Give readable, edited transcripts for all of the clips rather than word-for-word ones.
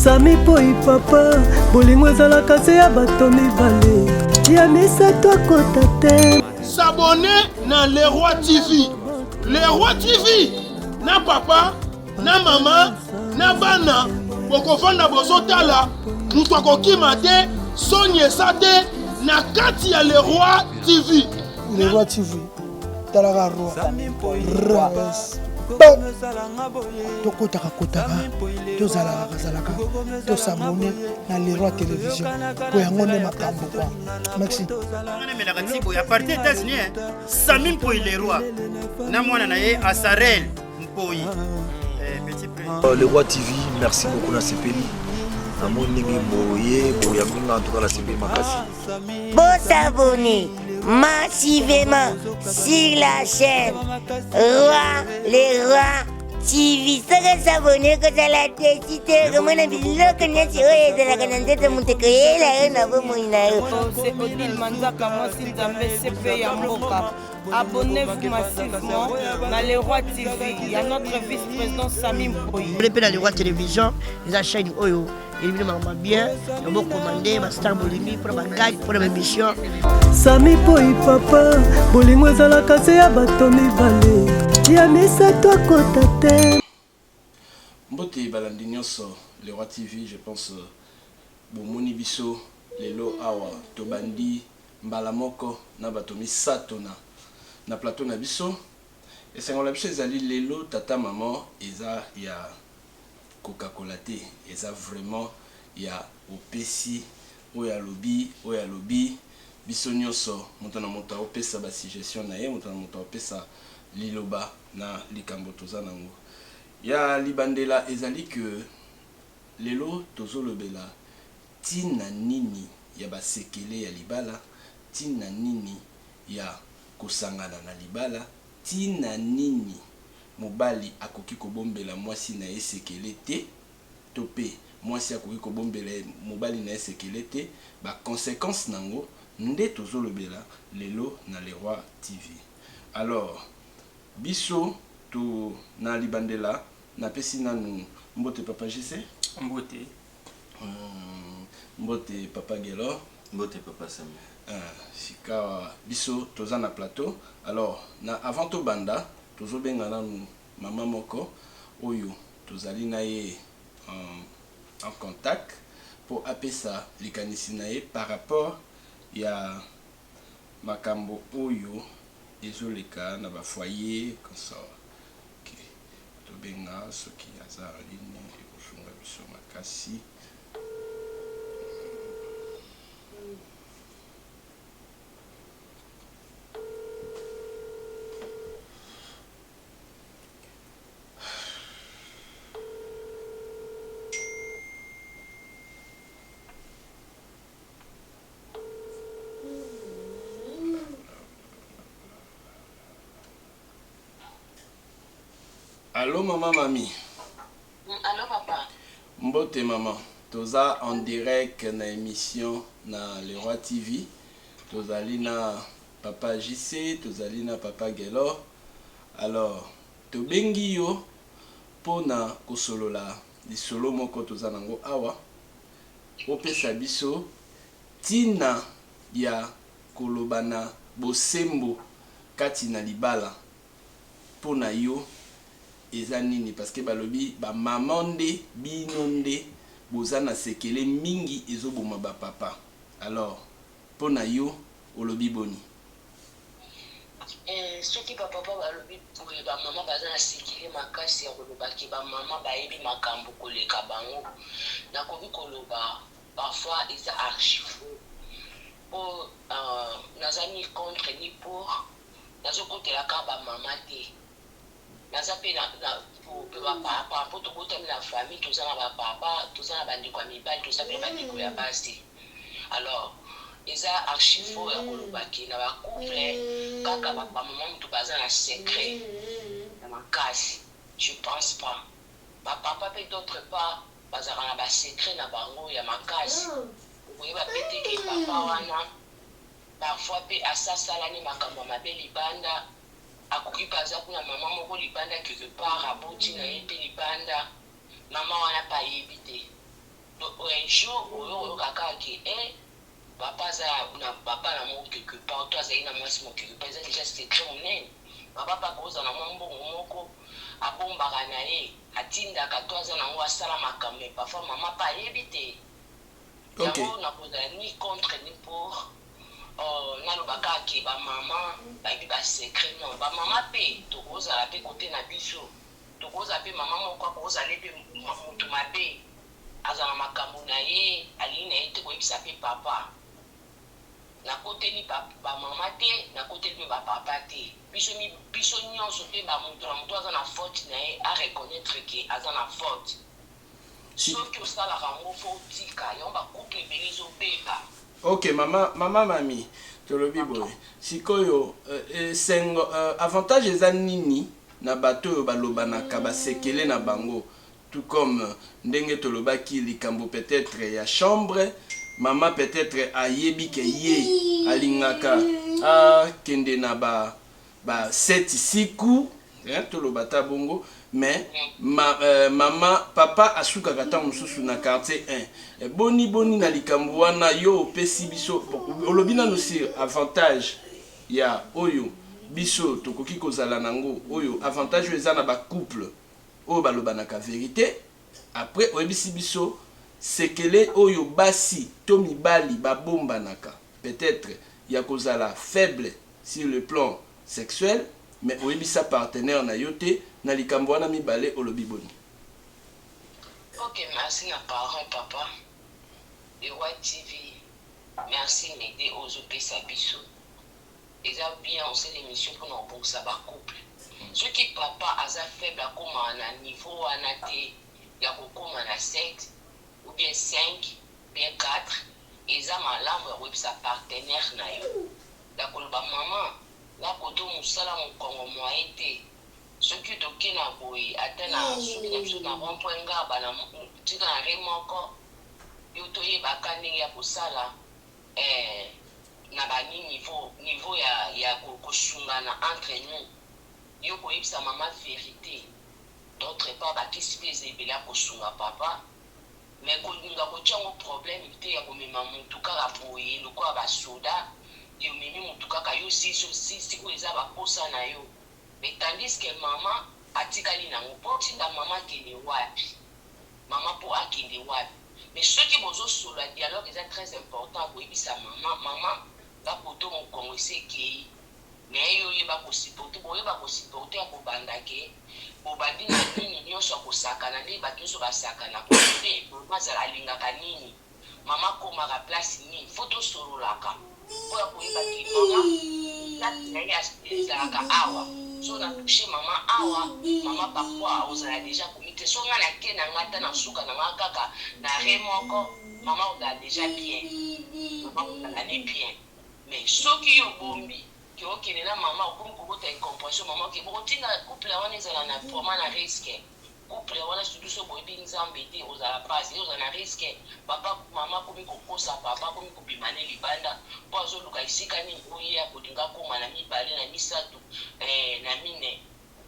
Sami poi papa bolingo ezalaka se ya bato mibale ya misato akota te. S'abonner na Le Roi TV. Le Roi TV na papa na mama na bana bokofanda bozotala mutu akokima te soni esa te na kati ya Le Roi TV. Le Roi TV talaka roi tokotaka tozalaka tosabone na Le Roi Télévision po yango nde makambo kwa. Merci. À partir des États-Unis, Sami Mpoi Le Roi na mwana na ye Asarel Mpoi. Le Roi TV, merci beaucoup na sepeli. Amoni boye boyambinga en tout cas la sepeli makasi. Bon s'abonner massivement sur la chaîne Le Roi TV. Saka s'abonner que ça la décidé comme on a vu le connaître de la canette de Montecriel et na bo moina. C'est Odile Manzaka moi si Nzambe CP ya mboka. Abonnez-vous massivement dans Le Roi TV. Il y a notre vice-président Sami Mpoi. Vous dans Le Roi Télévision, les chaîne Oyo. Il est bien, il va commander, ma star bolimi pour ma gagne, pour ma mission. Sami poi papa bolingo ezalaka se ya bato mibale ya misato akota te. Mbote balandi nyonso Le Roi TV, je pense bomoni biso lelo awa tobandi mbala moko na bato misato na plateau na biso. Esengo la biso ezali lelo tata maman eza ya Coca-Cola te, eza vraiment ya opesi oya lobi biso nyonso moto na moto opesa ba suggestion na ye, moto na moto opesa liloba na likambo toza nango. Ya libandela ezali que lelo tozolobela tina nini ya basekele ya libala, tina nini ya kosangana na libala, tina nini mobali akoki kobombela mwasi na esekele te to pe mwasi akoki kobombela mobali na esekele te, ba conséquence nango nde tozolobela lelo na Le Roi TV. Alors biso to na libandela na pesi nanu mbote papa JC, mbote papa Gelo, Mbote papa Sami. sika biso toza na plateau. Alors na avant to banda tozobenga nanu mama moko oyo tozali na ye en contact pour apesa likanisi na ye par rapport ya makambo oyo ezoleka na ba foyer consort. Okay. Tobenga soki aza ligne ekosunga biso makasi. Allô maman mami. Allô papa. Mbote maman. Toza en direct na émission na Le Roi TV. Tozali na papa JC, tozali na papa Gelo. Alors, tobengi yo pona kosolola lisolo moko toza nango awa. Opesa biso tina ya kolobana bosembo kati na libala pona yo eza nini, parce que balobi ba maman nde bino nde boza na sekele mingi ezoboma ba papa. Alors pona yo olobi boni soki ba papa balobi boye ba mama baza na sekele makasi ya kolobaki ba mama bayebi makambo koleka bango nakoki koloba parfois eza archive po nazani contre ni pour nazokotelaka ba mama te. Naza pe na pour papa pour to kota na famille toza na ba papa toza na bandeko mibali toza pe bandeko ya basi. Alors eza archive ya kolobaki na ba couple kaka ba maman mutu baza na secret na makasi. Je pense pas ba papa pe d'autre part baza na ba secret na bango ya makasi. Oye ba peteke papa wana parfois pe asasala ni makambo mabe libanda akoki baza kuna mama moko libanda quelque part aboti na ye pe libanda mama wana pa yebi te. jour oyo kaka ke papa za na papa na mo quelque part toi za ina mwasi mo quelque part déjà c'était trop nene papa pa koza na mbongo moko abombaka na ye atindaka toi za na ngo asala makambo parfois mama pa yebite yango nakozala ni contre ni pour nalobaka ke bamama bayebi basecret non bamama mpe tokozala mpe kote na biso tokozala mpe mama moko akozala mpe motu mabe azala makambo na ye alingi na ye te koyebisa mpe papa nakoteli bamama te nakoteli mpe bapapa te biso nyonso mpe bamoto na moto aza na faute na ye areconnaitre ke aza na faute soki osalaka yango fo otika yango bacouple ebele ezobeba. Ok, mama mami tolobi boye sikoyo sengo avantage eza nini na bato oyo balobanaka basekele na bango tout comme ndenge tolobaki likambo peut-être ya chambre mama peut-être ayebi ke ye alingaka akende na ba 7 siku tolobata bongo mais mama papa asukaka ntango mosusu na quartier 1 boni na likambo wana yo opesi biso olobi nano sur avantage ya oyo biso tokoki kozala nango oyo avantage oyo eza na bacouple oyo balobanaka vérité après oyebisi biso sekele oyo basi to mibali babombanaka peut-être ya kozala faible sur le plan sexuel mais oyebisa partenaire na yo te na likambo wana mibale olobi boni. Ok, merci na parole papa Le Roi TV merci m'aider aux opesa biso eza bien on sait l'émission pour nous pour ça ba couple ceux qui papa aza faible akoma na niveau wana te ya kokoma na 7 ou bien 5 bien 4 eza malamu ya koyebisa partenaire na yo ya koloba mama la koto mosala mokongo moye te soki toke na boye ata na soki na biso na rond-point ngaba na tika na re moko yo toyebaka ndenge ya kosala na bani niveau ya kosungana entre nous yo koyebisa mama vérité d'autre part bakisi mpe eza ebele ya kosunga papa mais kolinga kotia yango problème te ya komema motu kaka boye lokola basoda yo memi motu kaka yo sikoyo eza baposa na yo mais tandis que mama atikali nango mpo tinda mama akende wapi mama mpo akende wapi mais soki bozosolola dialogue eza très important koyebisa mama bapoto mokongo esekei mais yo oyeba kosiporte boyeba kosiporte ya kobanda ke bobandi na nini nyonso ya kosakana nde bato nyonso basakana kote mama azala alingaka nini mama akomaka place nini fo tosololaka mpo ya koyeba ke mama na ye ezalaka awa so na touche mama awa mama parfois ozala deja komi te so nga na ke na nga ata na suka na nga kaka na re moko mama ozala deja bien mama ozala ne bien mais soki yo bombi ke okende na mama okomi kobota incompréhension mama oke bokotinga couple wana ezala na vraiment na risque couple wana surtout so boyebi nzambe te ozala pasi ozala na risque papa mama komi kokosa papa komi kobima ne libanda mpo azoluka esika nini oye akolinga koma na mibale na misato na mine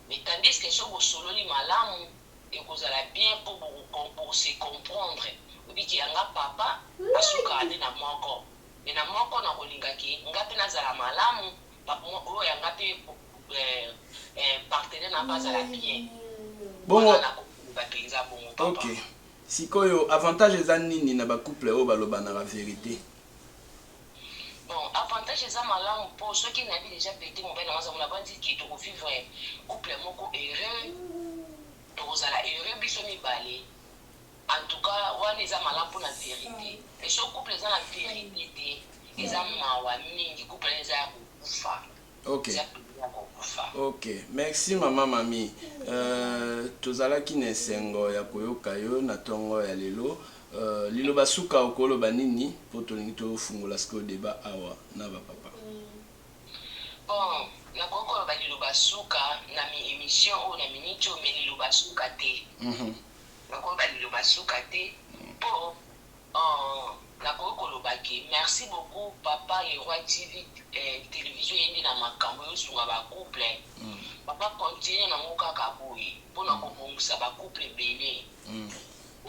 mais tandis que so bosololi malamu ekozala bien mpo bokose comprendre obiki yanga papa asukaka nde na moko mais na moko na kolinga ke nga mpe nazala malamu oyo yanga mpe partenaire na mpe azala bien bongo bapenza bongo papa. Ok, sikoyo avantage eza nini na bacouple oyo balobanaka vérité? Bon, avantage eza malamu mpo soki nayebi déjà pete mobali na mazamona bandi ke tokovivre couple moko heureux tokozala heureux biso mibale en tout cas wana eza malamu mpo na vérité mais so couple eza na vérité te eza mawa mingi couple eza ya kokufa. Ok, merci mama mami. Tozalaki na esengo ya koyoka yo na tongo ya lelo. Liloba suka okoloba nini po tolingi tofungola siko débat awa na bapapa. Bon, na kokoloba liloba suka na mi émission o na minute o me liloba suka te. Na kokoloba liloba suka te po na kokoloba ke merci beaucoup papa Le Roi TV télévision yende na makambo yo sunga ba couple. Papa continue na ngoka kaboyi pona kobongisa ba couple belé.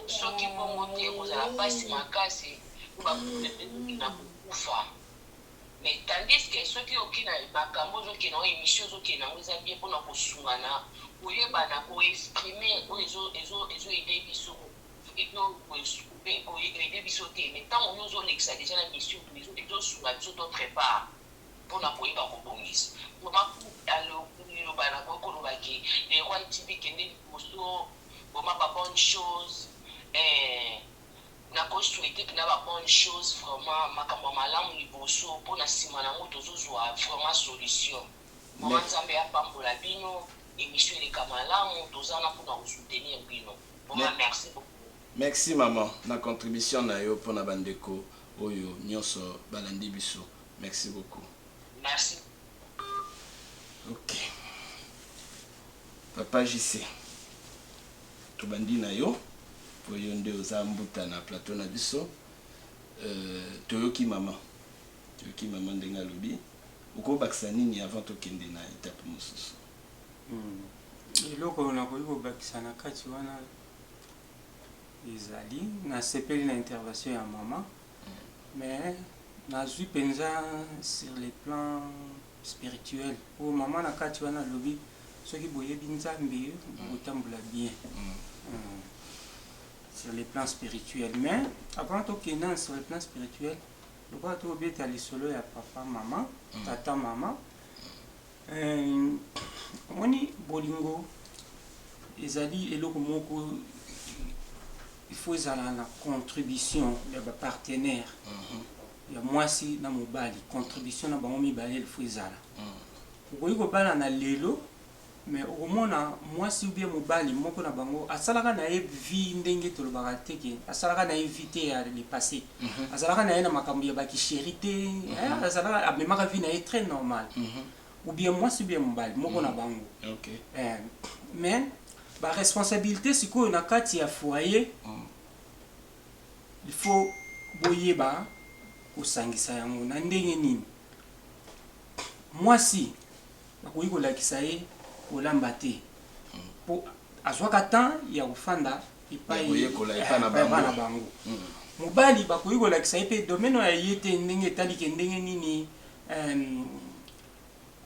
soki bongo te kozala mpasi makasi na kokufa. Mais tandis que soki okina makambo ozokenda ngo émission ozokenda ngo eza bien mpona kosungana koyebana koexprime oyo ezoede biso ede biso te. Mais ntango oyo ozolekisa deja na mission ezosunga biso d'autre part mpona koyeba kobongisa. Maku aloba na kokolobaki les rois TV kende liboso boma ba bonne chose na souhaité que na ba bonne chose vraiment makambo malamu liboso mpona nsima nango tozozwa vraiment solution. Mama Nzambe apambola bino émission eleka malamu tozana mpona kosoutenir bino. Merci beaucoup. Merci maman na contribution na yo mpona bandeko oyo nyonso balandi biso. Merci beaucoup. Merci. Ok. Papa JC. Tobandi na yo. Po yo nde oza mbuta na plateau na biso. Toyoki maman. Toyoki maman ndenge alobi. Okobakisa nini avant tokende na étape mosusu? Eloko nakoki kobakisa na kati wana ezali nasepeli na intervention ya mama. Mais nazwi penza sur le plan spirituel. O mama na kati wana lobi soki boyebi Nzambe botambola bien. Sur le plan spirituel. Mais avant tout qu'il sur le plan spirituel, le roi tout bien à l'isolo ya papa maman, tata maman. Moni bolingo ezali eloko moko il faut ezala na contribution ya ba partenaire. Ya mwasi na mobali contribution na bango mibale il faut ezala. Okoki kobala na lelo mais au moins mwasi ou bien mobali moko na bango asalaka na ye vie ndenge tolobaka te ke asalaka na éviter ya le passé. Asalaka na ye na makambo ya baki chérité, asalaka amemaka vie na ye très normal. Ou bien mwasi ou bien mobali moko na bango. OK. Mais ba responsabilité sikoyo na kati ya foyer il faut boyeba kosangisa yango na ndenge nini. Mwasi bakoki kolakisa ye kolamba te po azwaka temps ya kofanda epai na bango. Mobali bakoki kolakisa ye mpe domaine ya ye te ndenge etalike ndenge nini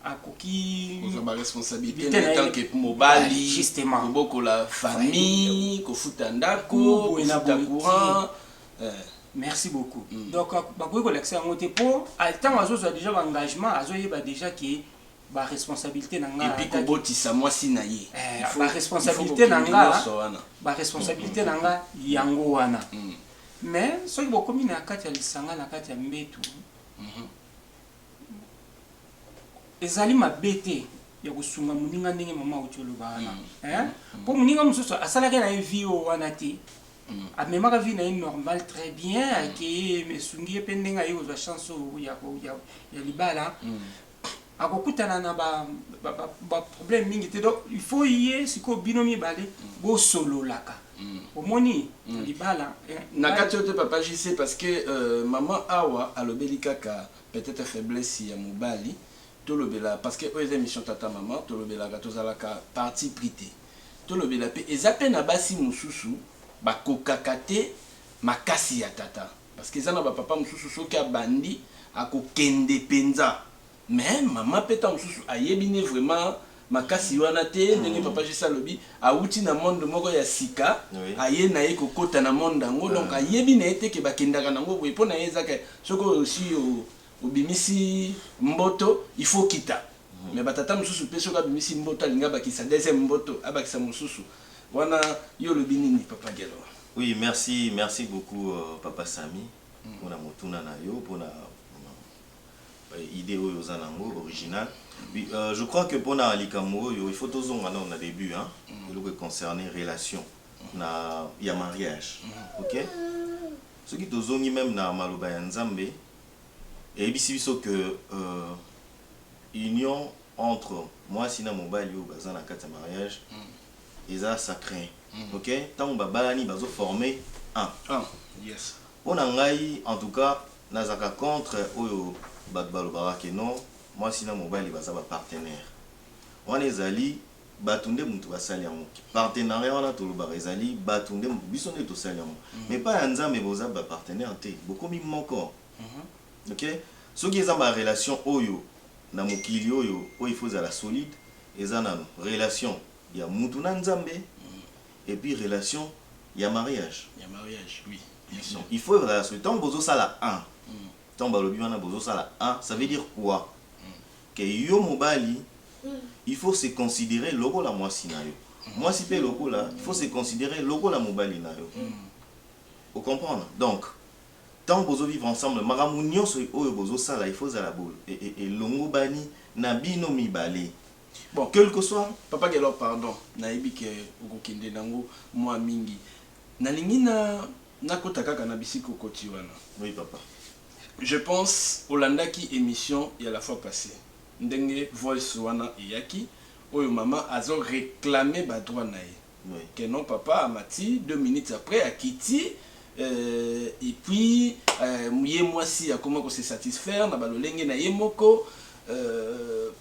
akoki ma responsabilité en tant que mobali justement beaucoup la famille kofuta ndako kofuta courant. Merci beaucoup. Donc bakoki kolakisa yango te po tant azozwa déjà ba engagement azoyeba déjà que ba responsabilité na nga et puis kobotisa mwasi na ye ba responsabilité na nga ba responsabilité na nga yango wana. Mais soki bokomi na kati ya lisanga na kati ya mbetu ezali mabete ya kosunga moninga ndenge mama otoloba wana po moninga mosusu asalaki na ye vie wana te amemaka vie na ye normal très bien akeye mesungi ye mpe ndenge aye kozwa chance ya libala akokutana na ba problème mingi te. Donc il faut ye sikoyo bino mibale bosololaka omoni libala na kati oyo te papa JC parce que maman awa alobeli kaka peut-être faiblesse ya mobali tolobela parce que oyo émission tata maman tolobelaka tozalaka parti prité tolobela pe eza pe na basi mosusu bakokaka te makasi ya tata parce que eza na bapapa mosusu soki abandi akokende penza mais maman peta mosusu ayebi ne vraiment makasi wana te ndenge papa JC alobi awuti na monde moko ya sika aye na ye kokota na monde yango donc ayebi na ye te ke bakendaka nango boye mpo na ye ezaka soki aussi obimisi mboto il faut kita mais batata mosusu pe soki abimisi mboto alinga bakisa deuxième mboto abakisa mosusu wana yo lobi nini papa Gelo? Oui, merci beaucoup papa Sami pona motuna na yo pona idée oyo zanango original. Oui, je crois que pona likambo yo il faut tozonga na on début hein le qui concerne relation na ya mariage. OK? Ce qui tozongi même na maloba ya Nzambe et biso que union entre moi sina mobali yo bazana kata mariage eza sacré. OK? Tant babalani bazo former un. Yes. On a ngai en tout cas nazaka contre oyo bat balobara que non moi sina mobali baza ba partenaire. On ezali batunde mutu basali yango partenariat wana tolobaka ezali batunde mutu biso nde tosali yango mais pas ya nzambe boza bapartenaire te bokomi moko ok soki eza barelation oyo na mokili oyo il faut ezala solide eza nano relation ya mutu na nzambe et puis relation ya mariage oui bien sûr. Il faut relation tant bozo sala un tant balobi wana bozo sala un ça veut dire quoi que yo mobali il faut se considérer logo la mwasi na yo mwasi pe logo la il faut se considérer logo la mobali na yo vous comprenez donc tant bozo vivre ensemble maramu nyonso oyo bozo sala il faut za la boule et longo bani na bino mibale. Bon, quel que soit papa Gelo pardon nayebi ke okokende nango mwa mingi nalingi na kota kaka na bisiko koti wana. Oui papa. Je pense olandaki émission ya la fois passée ndenge voice wana eyaki oyo mama azo réclamer ba droit na ye. Oui. Que non papa amati 2 minutes après akiti et puis ye mwasi akoma ko se satisfaire na balolenge na ye moko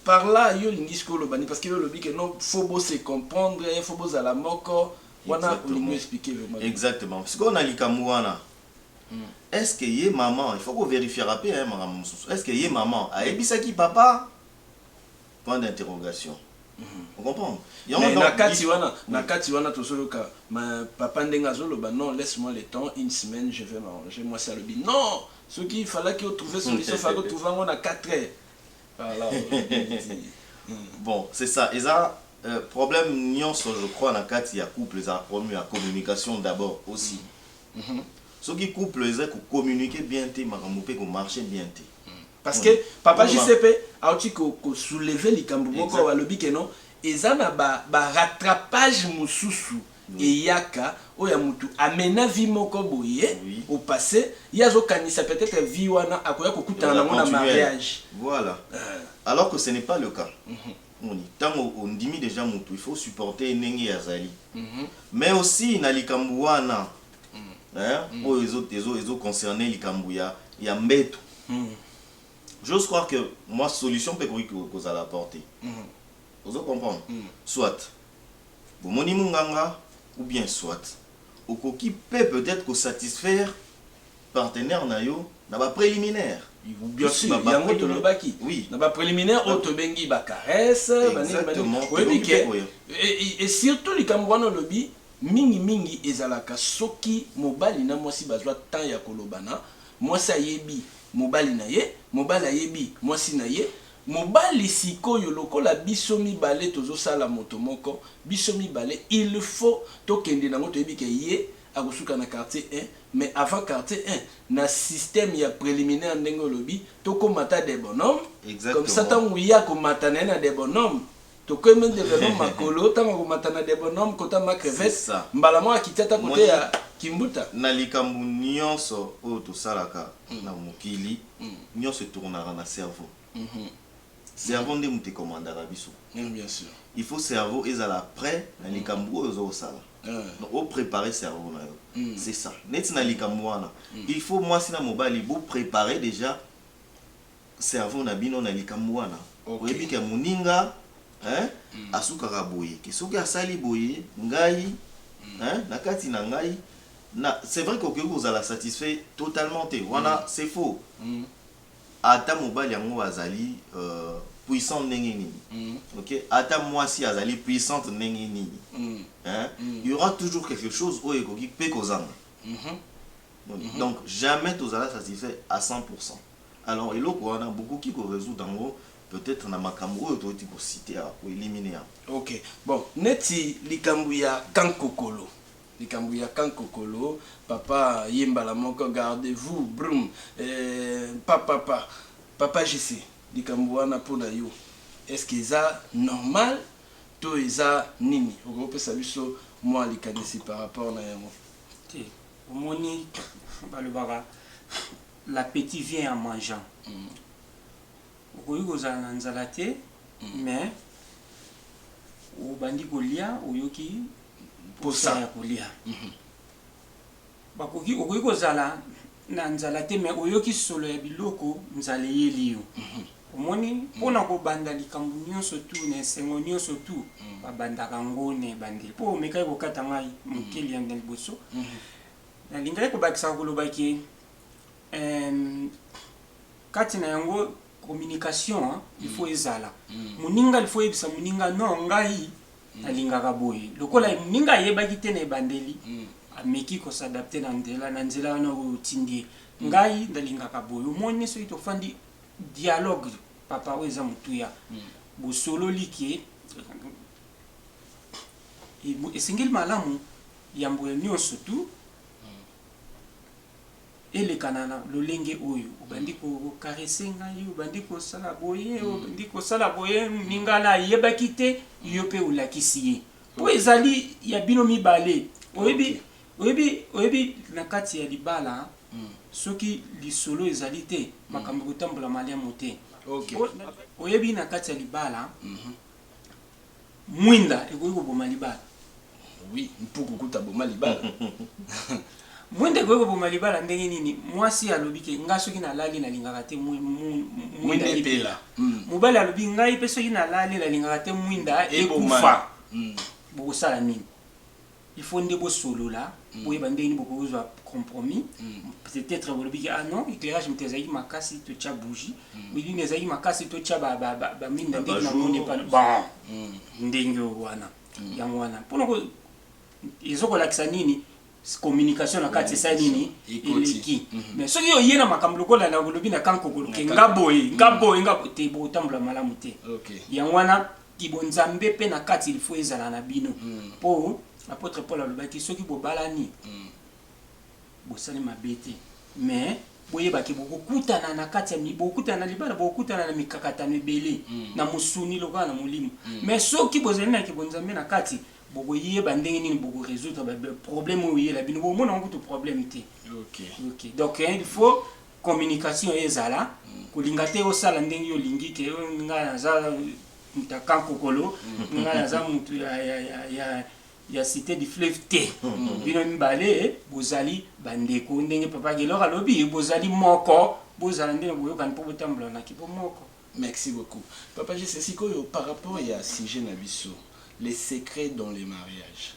par là yo lingisco lo bani parce que le que non faut se comprendre faut beau à la moko wana olingo expliquer le mal. Exactement parce qu'on a likamu wana est-ce que ye maman il faut qu'on vérifie rapide hein maman est-ce que ye maman a ebisaki papa point d'interrogation. On comprend. Na kati wana tosoloka ma papa ndenga zoloba non laisse-moi le temps une semaine je vais m'arranger moi ça le dit non ce qu'il fallait que trouver solution fallait trouver on a 4 heures. Voilà. Bon, c'est ça. Et ça problème nyonso je crois na kati ya couple ça promu la communication d'abord aussi. Ce qui couple c'est que communiquer bien té makambo pe ko marcher bien té. Parce que papa JCP a aussi ko soulever likambo moko wa lobi ke non ezana ba rattrapage mususu eyaka oya mutu amena vie moko boye au passé yazo kanisa peut-être vie wana akoya kokutana na mariage. Voilà. Alors que ce n'est pas le cas. Tant on dimi déjà mutu il faut supporter nenge yazali. Mais aussi na likambo wana pour les autres concernés likambo ya mbeto. J'ose croire que moi solution peut que vous allez apporter. Vous comprenez? Soit vous moni munganga ou bien soit okoki peut-être que satisfaire partenaire na yo na ba préliminaire. Bien sûr, il y a un autre lobaki. Oui. Na ba préliminaire otobengi ba caresse, exactement. Et surtout les Camerounais lobby mingi ezalaka soki mobali na mwasi bazwa temps ya kolobana, mwasi ayebi mobali na ye, mobali ayebi mwasi na ye. Mobali sikoyo lokola biso mibale tozosala moto moko biso mibale il faut tokende nango toyebi ke ye akosuka na quartier 1 mais avant quartier 1 na système ya préliminaire ndenge olobi tokomata des bonhommes comme ça tango ya komata na des bonhommes tokoyeme des bonhommes makolo tango komata na des bonhommes kota ma crevette mbala mo akitata kote ya kimbuta na likambu nyonso oyo tosalaka na mokili nyonso tournera na cerveau. Cerveau nde muté commandera biso. Bien sûr. Il faut cerveau ezala prêt na likambu ozo sala. Donc au préparer cerveau na yo. C'est ça. Net na likambu wana. Il faut moi sina mobali bo préparer déjà cerveau na bino na likambu wana. Oyebi ke muninga asuka ka boye. Ke soki asali boye ngai na kati na ngai na c'est vrai que vous allez satisfait totalement te. Wana c'est faux. Ata mobali yango azali puissant ndenge nini. OK, ata mwasi azali puissante ndenge nini. Il y aura toujours quelque chose oyo ekoki pe kozanga. Donc jamais tozala satisfait à 100%. Alors eloko wana beaucoup qui ko résoudre dango peut-être na makambo oyo toti ko citer ko éliminer. OK. Bon, neti likambu ya kankokolo. Likambu ya kankokolo, papa yembala moko gardez-vous brum papa je sais likambu wana pona yo est-ce que ça normal to eza nini okopesa biso moi likanisi par rapport na yango te omoni balobaka l'appétit vient en mangeant. Okoyi kozala na nzala te mais obandi kolia oyoki posa ya kolia. Bakoki okoki kozala na nzala te mais oyoki solo ya biloko nzala yeli yo. omoni mpona kobanda likambo nyonso tu na esengo nyonso tu babandaka ngo na ebandeli mpo omekaki kokata ngai mokeli ya na liboso nalingaki kobakisaka kolobaki kati na yango communication il faut ezala moninga il faut yebisa moninga non ngai nalingaka boye lokola moninga ayebaki te na ebandeli ameki kosadapte na nzela wana otindi ngai nalingaka boye omoni soki tofandi dialogue papa oyo eza motuya bosololi ke esengeli malamu yambo ya nyonso tu elekana na lolenge oyo obandi kokarese ngai obandi kosala boye ningala ayebaki te yo mpe olakisi ye mpo ezali ya bino mibale oyebi na kati ya libala soki lisolo ezali te makambo kotambola malamu te oyebi na kati ya libala mwinda ekoki koboma libala oui mpuku kuta boma libala mwinda ekoki koboma libala ndenge nini mwasi alobi ke ngai soki nalali nalingaka te mwinda epela mobali alobi ngai mpe soki nalali nalingaka te mwinda ekufa bokosala nini il faut nde bosolola boyeba ndenge nini bokozwa compromis peut-être bolobi ke ah non éclairage mte ezalaki makasi totya bougie oyebi ezalaki makasi totya baminda ndenge namoni epa bon ndenge wana yango wana mpona ezokolakisa nini communication na kati esa nini eleki mais soki oye na makambo lokola na bolobi na kankokoloke nga boye te bokotambola malamu te yango wana kibonzambe mpe na kati il faut ezala na bino mpo apôtre Paul alobaki soki bobalani bosali mabe te mais boyebaki bokokutana na kati ya bokutana na libala bokutana na mikakatano ebele na mosuni lokola na molimo mais soki bozali na kibonzambe na kati bokoyeba ndenge nini bokorésoudre problème oyo oyela bino bomona ngo kutu problème te donc il faut communication ezala kolinga te osala ndenge olingi ke ngai naza mutakankokolo ngai naza mutu ya cité du fleuve te bino mibale bozali bandeko ndenge papa gelor alobi bozali moko bozala ndenge boyokani mpo botambola na kipo moko. Merci beaucoup papa je sais sikoyo par rapport ya sujet na biso les secrets dans les mariages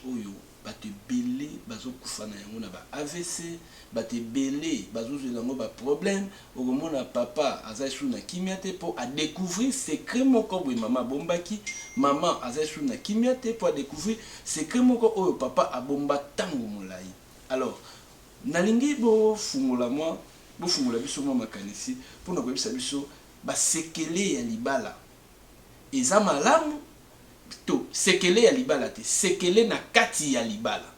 oyo bate belé bazokufa na yango na ba AVC bate belé bazozela ngo ba problème okomona papa azashu na kimia te po a découvrir secret moko boy mama bombaki maman azashu na kimia te po a découvrir secret moko oyo papa abomba tango molai. Alors nalingi bo fungula biso mo makanisi pona ko bisa biso ba sekele ya libala eza malamu to sekele ya libala te sekele na kati ya libala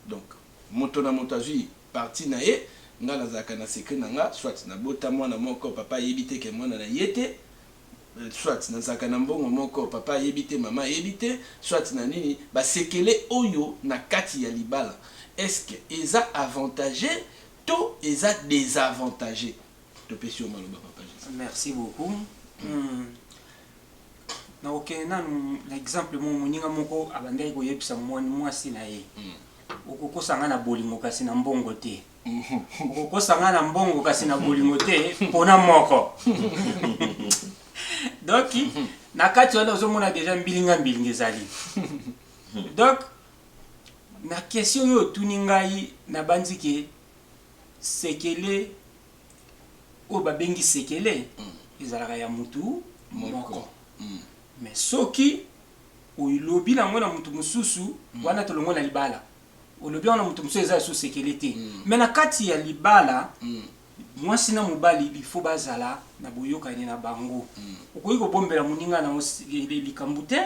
donc moto na motazi parti na ye nga nazaka na sekele na nga soit na bota mwana moko papa yebite ke mwana na yete soit nazaka na mbongo moko papa yebite mama yebite soit na nini ba sekele oyo na kati ya libala est-ce que eza avantagé to eza désavantagé to pesio maloba papa. Merci beaucoup. Na okene nanu l'exemple mo moninga moko abandaki koyebisa mwasi na ye okokosanga na bolingo kasi na mbongo te okokosanga na mbongo kasi na bolingo te mpona moko donc na kati wana ozomona deja mbilinga ezali donc na question oyo otuni ngai na bandi ke sekele oyo babengi sekele ezalaka ya mutu moko mais soki oyilobi nango na mutu mosusu wana tolongo na libala olobi wana mutu mosusu eza so sekele te mais na kati ya libala mwasi na mobali il faut bazala na boyokani na bango okoki kobombela moninga na likambo te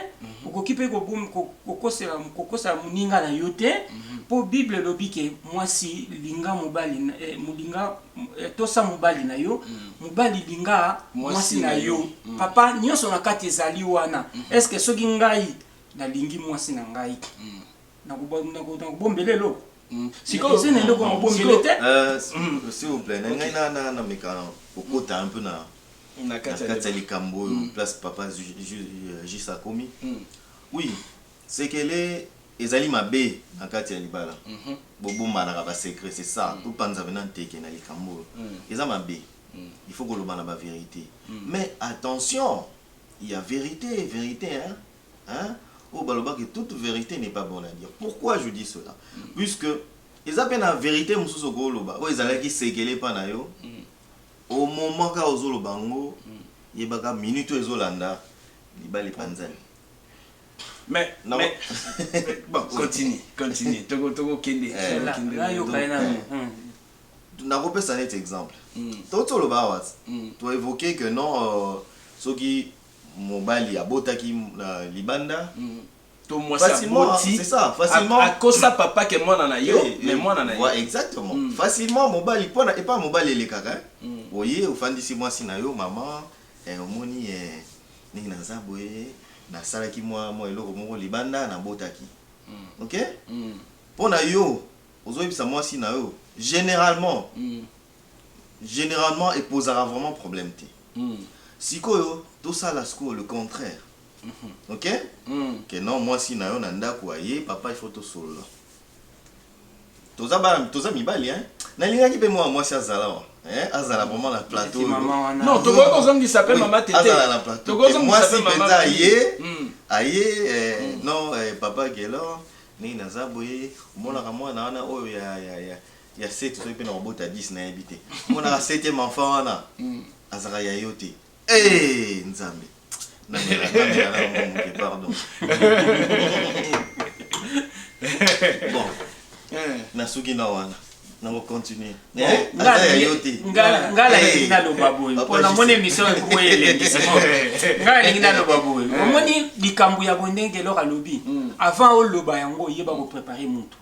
okoki mpe kokosela moninga na yo te mpo bible elobi ke mwasi linga mobali molinga tosa mobali na yo mobali linga mwasi na yo papa nyonso na kati ezali wana est ce que soki ngai nalingi mwasi na ngai nakobombela eloko s'il vous plaît, on un peu na katali kambo place papa juste à commis. Oui, c'est qu'elle est ezali mabe na kati ya libala. Bobo manaka ba secret, c'est ça. Tout panza venant teke na likambo. Eza mabe. il faut que le ban la vérité. Mais attention, il y a vérité, hein? Au baloba que toute vérité n'est pas bonne à dire. Pourquoi je dis cela? Puisque ils appellent la vérité mususu ko loba. O ezala ki sekele pa na yo. Au moment ka ozolo bango, yebaka minute ezolanda, libali panzani. Mais bon, continue. Togo kende. Là yo kaina. Na repère un exemple. Toto le bawat. Tu as évoqué que non soki mobali abotaki libanda. Facilement, c'est ça, facilement. À cause ça papa que moi nana yo, mais moi nana yo. Ouais, exactement. Facilement mobali et pas mobali les kaka. Voyez, au fin d'ici moi sinayo maman omoni ni naza boye na salaki moi eloko moko libanda na botaki. OK? Pona yo, ozoyebisa moi sinayo, généralement et posera vraiment problème té. Sikoyo, tout ça la le contraire. OK? Que non, moi si na yo nanda kwa ye, papa il faut to solo. Toza mibali hein. Na linga ki pe moi si azala hein, azala vraiment na plateau. Non, to go zongi s'appelle maman tété. Azala na plateau. Moi si peza ye, aye non papa gelo ni naza boye, mona ka mwana na oyo ya 7 to pe na robota 10 na habité. Mona ka 7e enfant na. Azala ya yote. Eh nzambe. Non, pardon. Bon. Nasuki na wana. On continue. Ngala ina lo baboy. Pona mone mission ko yele ngisimo. Ngala ina lo baboy. Omoni likambu ya bondenge lo kalobi. Avant o loba yango yeba ko préparer mutu.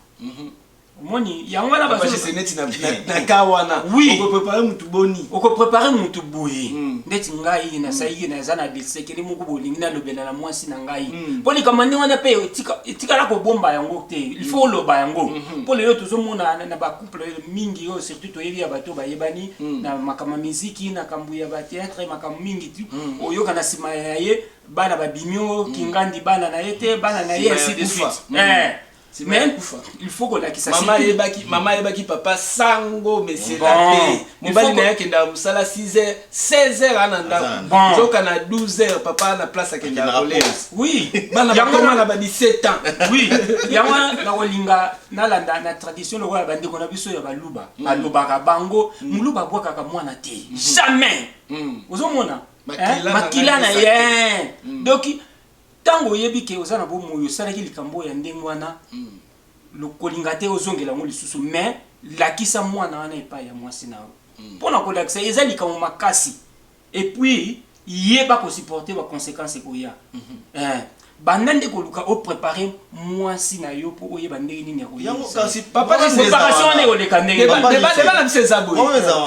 Moni yango na baso seneti na kawana. Oui, on peut préparer mutu boni. On peut préparer mutu boye. Ndeti ngai na sayi na zana bisekeli muku bolingi na lobela na mwasi na ngai. Poli kamandi wana pe tika la ko bomba yango te. Il faut loba yango. Poli yo tozomona na ba couple mingi yo surtout to yebi ya bato ba yebani na makama muziki na kambu ya ba théâtre makama mingi tu. Oyo kana sima ya ye bana ba bimio kingandi bana na yete bana na ye ainsi de suite. Mais il faut que la qui maman ebaki papa sango monsieur tapé mobali na yake nda musala 6h 16h ananda zoka na 12h papa na place akende na collège. Oui, bana bakoma na ba 17 ans. Oui, yama na olinga na landa na tradition lo ya bande kona biso ya baluba aloba ka bango muluba bwaka ka mwana te jamais. Ozomona makila na ye donc tango yebi ke ozana bo moyo salaki likambo ya ndengwana le kolingate ozongela ngo lisusu mais lakisa mwana wana epa ya mwasi na pona ko lakisa ezali kama makasi et puis yeba ko supporter ba conséquences ko ya bandande ko luka o préparer mwasi na yo po oyeba ndenge nini ya ko ya papa na préparation ne oleka ndenge ba na msezabo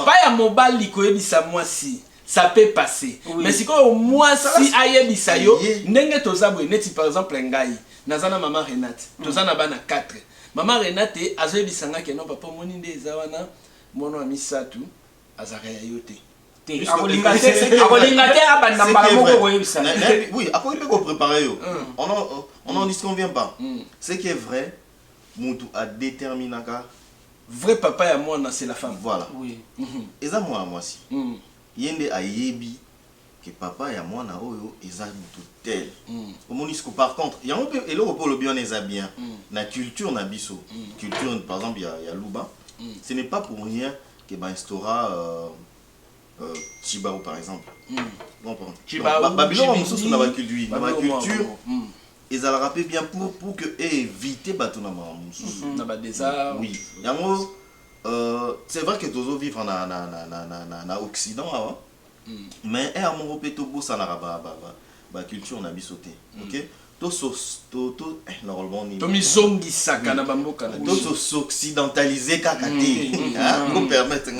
pa ya mobali ko yebisa mwasi. Ça peut passer. Oui. Mais si moi si ayebisa yo ndenge tozabwe neti par exemple ngai nazana maman Renate tozana bana 4 maman Renate azoyebisanga ke non papa moni nde ezawana mono amisatu azaka ya yote te akolingate abanda mbala moko koyebisa oui akoyebe ko préparer yo on n'en disconvient pas ce qui est vrai mutu a déterminaka vrai papa ya moi c'est la femme voilà oui eza moi si yende ayebi que papa ya mwana oyo eza mutu tel omonisco par contre yango pe eloko po lobi on eza bien na culture na biso culture par exemple ya luba ce n'est pas pour rien que ba instaura Chibao par exemple comprends Chibao babilo mususu na ba culture ezala rappelé bien pour que éviter batuna mususu na ba désert oui yango c'est vrai que tozo vivre na Occident mais à mon repéto bossa na ba culture na bisoté OK normalement ni to misongi saka na bamboka na to s'occidentaliser kakate pour permettre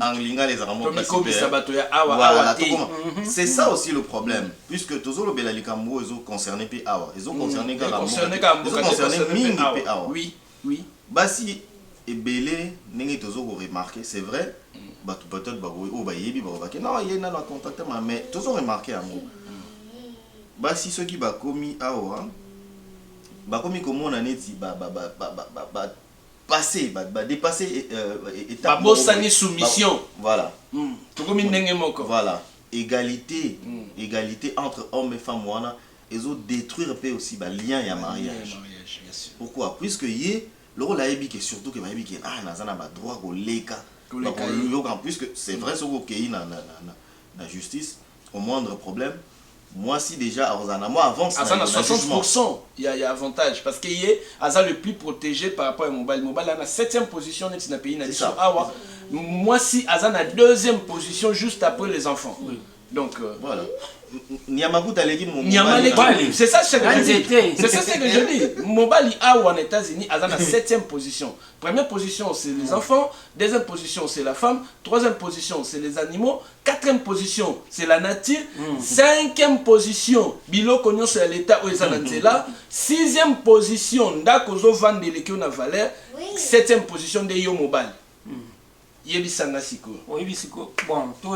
anglinga les arabes c'est ça aussi le problème puisque tozo lo bela likambo ezo concerné pe awa ezo concerné mingi pe awa oui basi ebele ndenge tozo ko remarquer c'est vrai batu peut-être ba o ba yebi ba ke non yena na contacter mais tozo remarquer amour basi ceux qui ba komi awa ba komi komona neti ba dépasser étape babosani soumission voilà tokomi ndenge moko voilà égalité entre hommes et femmes wana ezo détruire pe aussi ba lien ya mariage pourquoi puisque yé le rôle ayebi que surtout que bayebi que nazana ba droit ko leka puisque c'est vrai ce que na justice au moindre problème moi si déjà moi avance à 60% il y a avantage parce que yé asa le plus protégé par rapport à mobile à la 7e position dans le pays moi si asa na 2e position juste après les enfants donc voilà c'est ça ce que je dis. C'est ça ce que je dis. Mobali en États-Unis, à la 7e position. Première position, c'est les enfants. Deuxième position, c'est la femme. Troisième position, c'est les animaux. Quatrième position, c'est la nature. Cinquième position, Bilo Konyo, c'est l'État où ils sont là. Sixième position, Ndakozo Van de l'Ekio na valeur. Septième position, de Yo Mobile. Yebisanga Siko.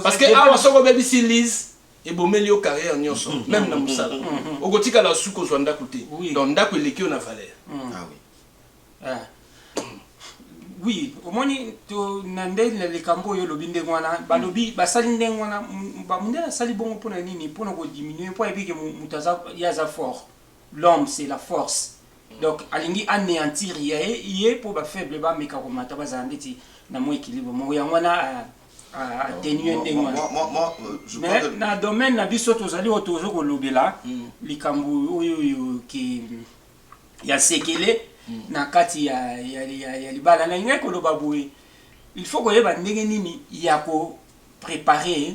Parce que Awa Soko Baby si lise. Et bomeli au carrière nyonso même na musala okotika la suko zwanda côté donc ndako eleki na valeur oui au moni to nande le kambo yo lobi ndengwana balobi basali ndengwana ba mundela sali bongo pona nini pona ko diminuer po ebike mutaza yaza fort l'homme c'est la force donc alingi anéantir yé pour ba faible ba meka ko mata bazandeti na mo équilibre mo yangwana moi, je mais dans le domaine na biso tozali otozo ko lobela likambu oyo ki ya sekele na kati ya libala na ngeko loba boye il faut koyeba ndenge nini ya ko préparer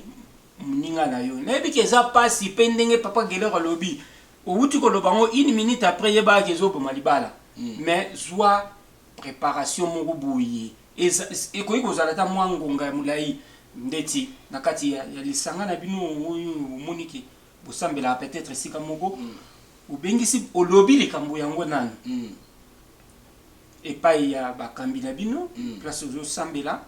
mninga na yo na bi keza pasi pe ndenge papa gele ko lobi outi ko lobango 1 minute après yeba kezo po malibala mais soit préparation moko boye et koyi kozala ta mwangonga ya mulai ndeti nakati ya lisanga na bino oyo moniki bosambela peut-être sika moko ubengisi olobi likambo yango nani epai ya bakambi na bino place ozo sambela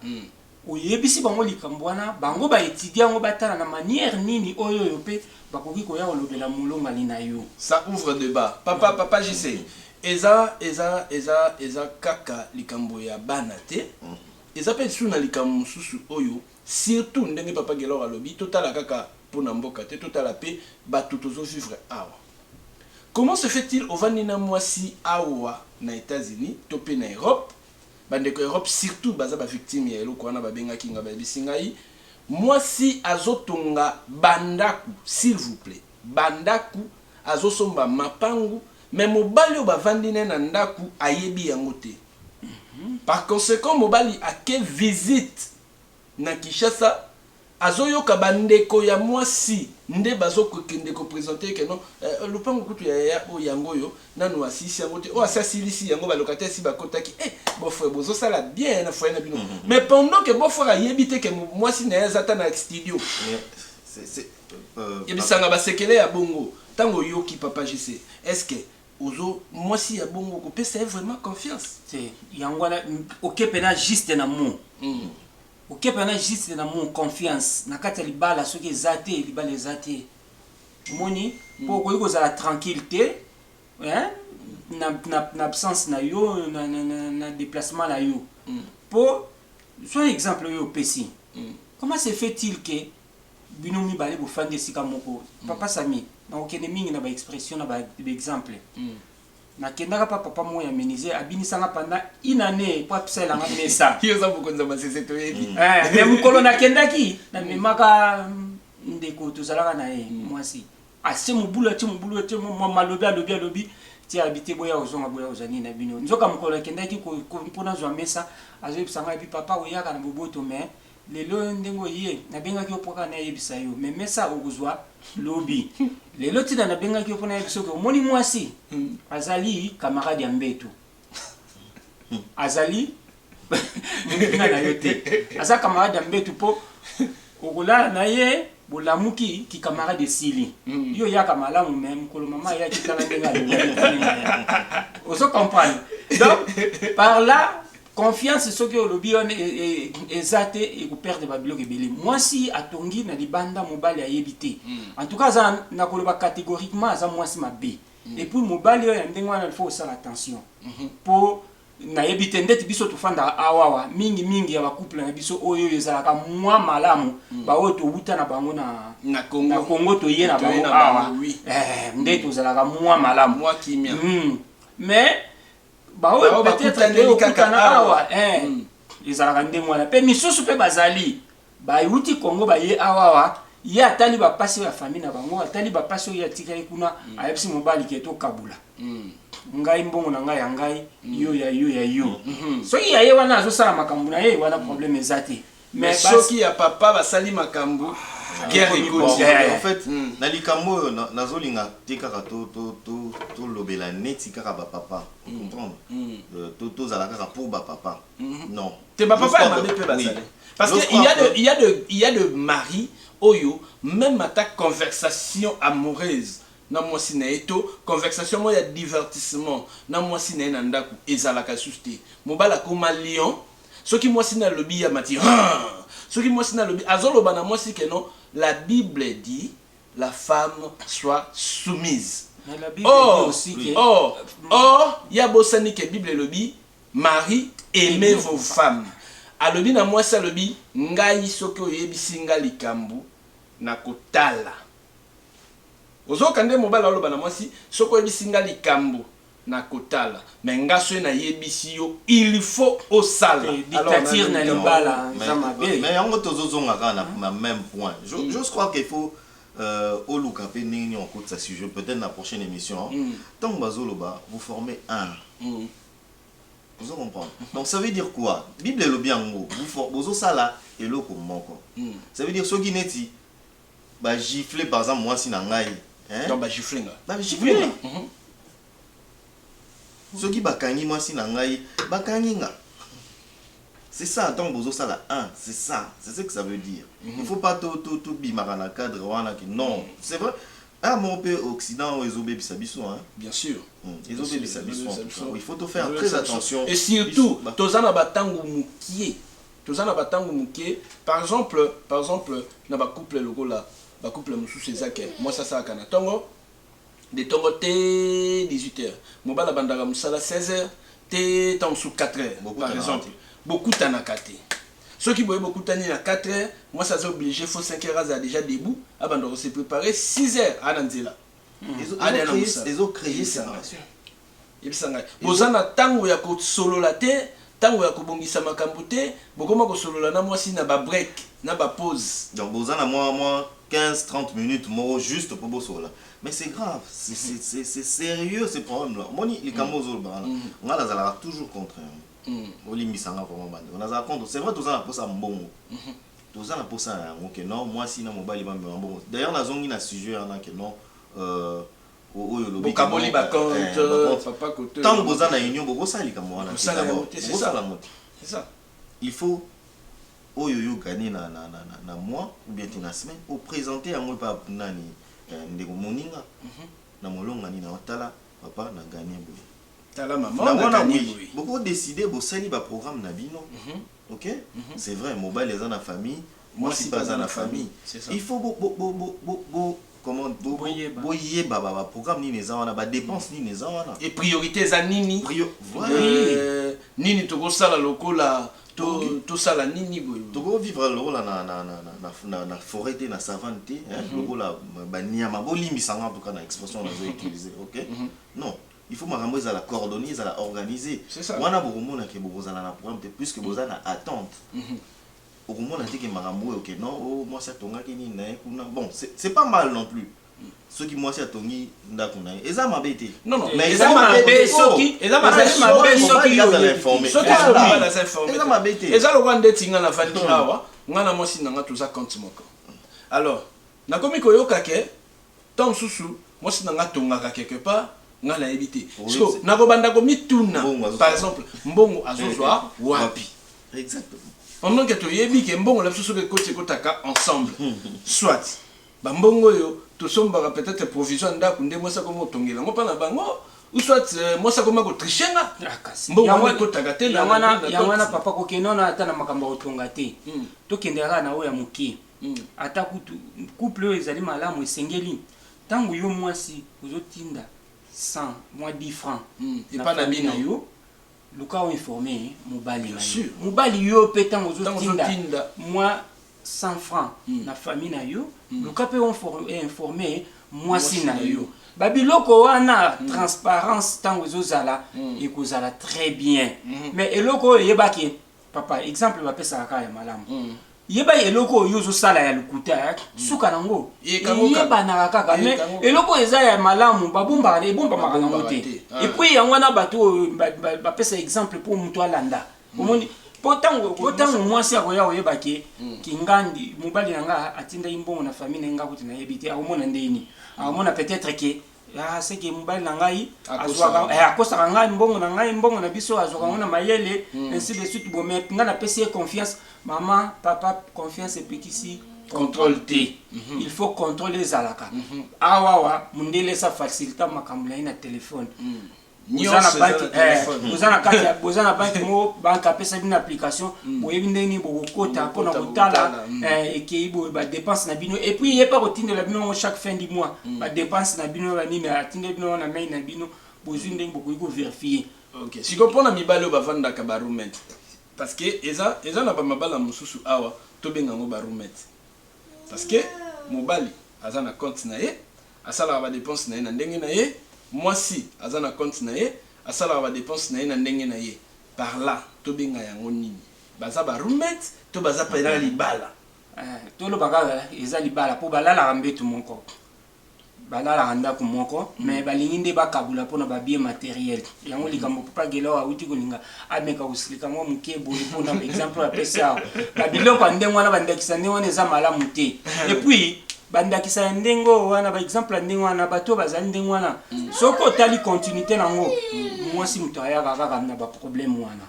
oyebisi bango likambo wana bango ba étudier yango batala na manière nini oyo yo pe bakoki koya olobela mulonga lina yo. Ça ouvre débat. Papa je sais eza kaka likambo ya banate eza pe suna likambo susu oyo surtout ndenge papa gelora lobi totala kaka pona mboka te totala pe batutozo vivre awa. Comment se fait-il au vanina mwasi awa na États-Unis topé na Europe bandeko Europe surtout baza ba victime ya eloko wana babenga kinga ba bisingai mwasi azotonga bandaku s'il vous plaît bandaku azosomba mapangu mais mobali o bavandi na ndaku ayebi yango te. Par conséquent mobali a quelle visite na Kinshasa azoyoka bandeko ya mwasi nde bazoko kende ko présenter que non lupango kutu ya o yango yo nanu asisi yango te o asasilisi yango ba locataire si bakotaki bon frère bozo sala bien na frère na bino mais pendant que bon frère ayebite que mwasi na yazata na studio c'est yebisanga basekele ya bongo tango yoki papa je sais est-ce que ozo mwasi ya bongo ko pesa vraiment confiance c'est yango na okepena juste na mo okepena juste na mo confiance na kati libala soki ezate libala ezate moni po ko yiko za tranquillité hein na absence na yo na déplacement na yo po soit exemple yo pesi comment se fait-il que binomi balé bo fande sika moko papa Sami donc kene mingi na ba expression na ba exemple na kendaka papa mo ya meniser abinisanga pendant une année pour psela nga mesa yo za bukonza masese to yebi mais mukolo na kendaki na memaka ndeko tozalaka na ye mwasi ase mubulu ati malobi ti habité boya ozonga boya ozani na bino nzoka mukolo na kendaki ko mpona zwa mesa azobisanga bi papa oyaka na boboto mais lelo ndengo ye na benga ki opoka na yebisa yo mais mesa okuzwa lobi lelo tina na benga ki opona yebisa ko moni mwasi azali camarade ya mbetu azali na yote asa camarade ya mbetu po okola na ye bolamuki ki camarade sili yo ya kamalamu même ko mama ya kitala ndenga oso comprendre donc par là confiance ce que le bion exact et ku perdre ba biloko ebele moi si atongi na libanda mobali ayebite en tout cas ça na koloba catégoriquement ça moi si mabe et puis mobali ya ndengwana il faut faire attention pour nayebi te ndeti biso tofanda awawa mingi ya bakouple na biso oyo ezalaka mwa malamu baoyo towuta na bango na Congo toye na bango awa nde tozalaka mwa malamu mwa kimia mais baoyo peut-être okutana awa ezalaka nde mwana mpe misusu mpe bazali bayuti Congo baye awawa ye atali bapasi ya famille na bango atali bapasi oyo atikali kuna ayebisi mobali ke tokabula ngai mbongo na ngai ya ngai yo ya yo soki ya ye wana azosala makambo na ye wana problème eza te mais soki ya papa basali makambo guerre ekoti en fait na likambo oyo nazolinga te kaka tolobela neti kaka bapapa comprendre tozala kaka pour bapapa non te bapapa ya mabe mpe basali parce que il y a de mari oyo même à ta conversation amoureuse na mwasi na eto conversation mo ya divertissement na mwasi na na ndako ezalaka suste mobala koma lion soki mwasi na lobi ya mati soki mwasi na lobi azoloba na mwasi que non la Bible dit la femme soit soumise ya bosani ke Bible lobi mari aimez vos femmes alobi na mwasi alobi ngai soki oyebisi nga likambo na kotala ozoka nde mobala aloba na mwasi soki oyebisi nga likambo na kotala mais nga so na yebisi yo il faut osala dictature na libala mais yango tozozonga kaka na même point je crois qu'il faut oluka pe ndenge on côté sa sujet peut-être na prochaine émission tant bazoloba vous formez un vous comprenez donc ça veut dire quoi Bible le bien ngo vous sala eloko moko ça veut dire soki neti ba gifler par exemple moi si na ngai donc ba gifler soki bakangi moi si na ngai bakangi nga c'est ça donc bozo sala un c'est ça c'est ce que ça veut dire il faut pas tout bimaka na cadre wana ki non c'est vrai mon peu occident ezobe bisabiso hein bien sûr ezobe bisabiso il faut tout faire très attention et surtout tozana batangu mukie par exemple na ba couple lokola ba couple mususu ezake moi ça kana tongo de tongo te 18h mobala bandaka musala 16h te tant sous 4h par exemple beaucoup tanaka te ceux qui boye beaucoup tani na 4h moi ça c'est obligé faut 5h à déjà debout abandon se préparer 6h à nanzela ils ont créé ça ibisanga bozana tango ya ko solola te tango ya ko bongisa makambo te bokoma ko solola na mwasi na ba break na ba pause donc bozana moi 15-30 minutes moi juste pour bossola mais c'est grave c'est sérieux ce problème là moni les camozo bana on a toujours contre olimbisanga vraiment bande on a contre c'est vrai tous ça pour ça mbongo tous ça pour ça OK non moi si na mobali ba mbongo d'ailleurs na zongi na sujet na que non oyo lobi bokaboli ba compte papa côté tant bozana union bobo sali comme wana c'est ça il faut oyo yo gagner na mois ou bien na semaine au présenter à moi pas nani ndeko moninga na molonga ni na otala papa na gagner boy tala maman na gagner boy beaucoup décider bo sali ba programme na bino OK c'est vrai mobile les en famille moi si pas en famille il faut comment boyer ba programme ni les en ba dépenses ni les en et priorité za nini voilà nini to ko sala lokola tout ça la nini boy to vivre na forêt na savane te lokola banyama bolimisanga en tout cas na expression nazo utiliser OK non il faut makambo za la coordonner za la organiser wana bokomona ke bozala na programme te puisque bozala na attente okomona te ke makambo OK non moi ça tonga ki ni na kuna bon c'est pas mal non plus ceux qui moi c'est tongi ndako na eza mabete non mais eza mabete soki eza mabete soki eza mabete eza lo kwande tinga na fandi awa ngana mosi nanga tuza compte moko alors nakomi koyoka ke tant susu mosi nanga tonga quelque part ngana éviter so nakobanda ko mituna par exemple mbongo azozwa wapi exactement pendant que toyebi ke mbongo la susu ke kote kotaka ensemble soit ba mbongo yo to somba peut-être provision ndako nde mosa ko motongela ngo pana bango ou soit mosa ko mako trichenga mbongo ko tagate na wana papa ko kenona ata na makambo otonga te to kendera na oya muki ata kutu couple ezali malamu esengeli tango yo mwasi ozotinda 100 moi 10 francs et pas na bino yo luka informé mobali sûr mobali yo pe tant ozotinda moi 100 francs na famille na yo luka pe informé moi si na yo babiloko wana transparence tant ozozala ekozala très bien mais eloko yebaki papa exemple ba pesa ka ya malamu yeba eloko yo zosala ya lukuta suka nango yeba na kaka mais eloko eza ya malamu babumba ebomba makango te et puis yango na bato ba pesa exemple pour muto alanda omoni potango mwasi akoya oyeba ke kingandi mobali nanga atinda imbongo na famille nga kuti na yebite akomona ndeni akomona peut-être que c'est que mobali na ngai akosaka ngai mbongo na biso azwaka ngo na mayele ainsi de suite bon mais nga na pesi confiance maman papa confiance epekisi contrôle T il faut contrôler zalaka awawa mundele sa facilita makambo na ina téléphone bozana banki mo banque apesa bino application boyebi ndeni bokota mpona kotala ekei boye badepense na bino et puis yepa kotindela bino chaque fin du mois badepense na bino banini atinde bino na mai na bino bozwi ndenge bokoki kovérifier siko mpona mibali oyo bavandaka baroommate parce que eza na bamabala mosusu awa tobenga yango baroommate parce que mobali aza na compte na ye asalaka badepense na ye na ndenge na ye mwasi aza na compte na ye asalaka badepense na ye na ndenge na ye par là tobenga yango nini baza baroommate to baza pena libala tolobaka eza libala mpo balalaka mbetu moko balalaka ndako moko mais balingi nde bakabula mpona babie matériel yango likambo popagela oyo awuti kolinga ameka kosilika mwa moke boye mpona exemple apesi awa babiloko ya ndenge wana bandakisa ndenge wana eza malamu te et puis bandakisa ya ndenge wana baexemple ya ndenge wana bato bazali ndenge wana soki otali continuité nango mwasi moto ayaka kaka na baproblème wana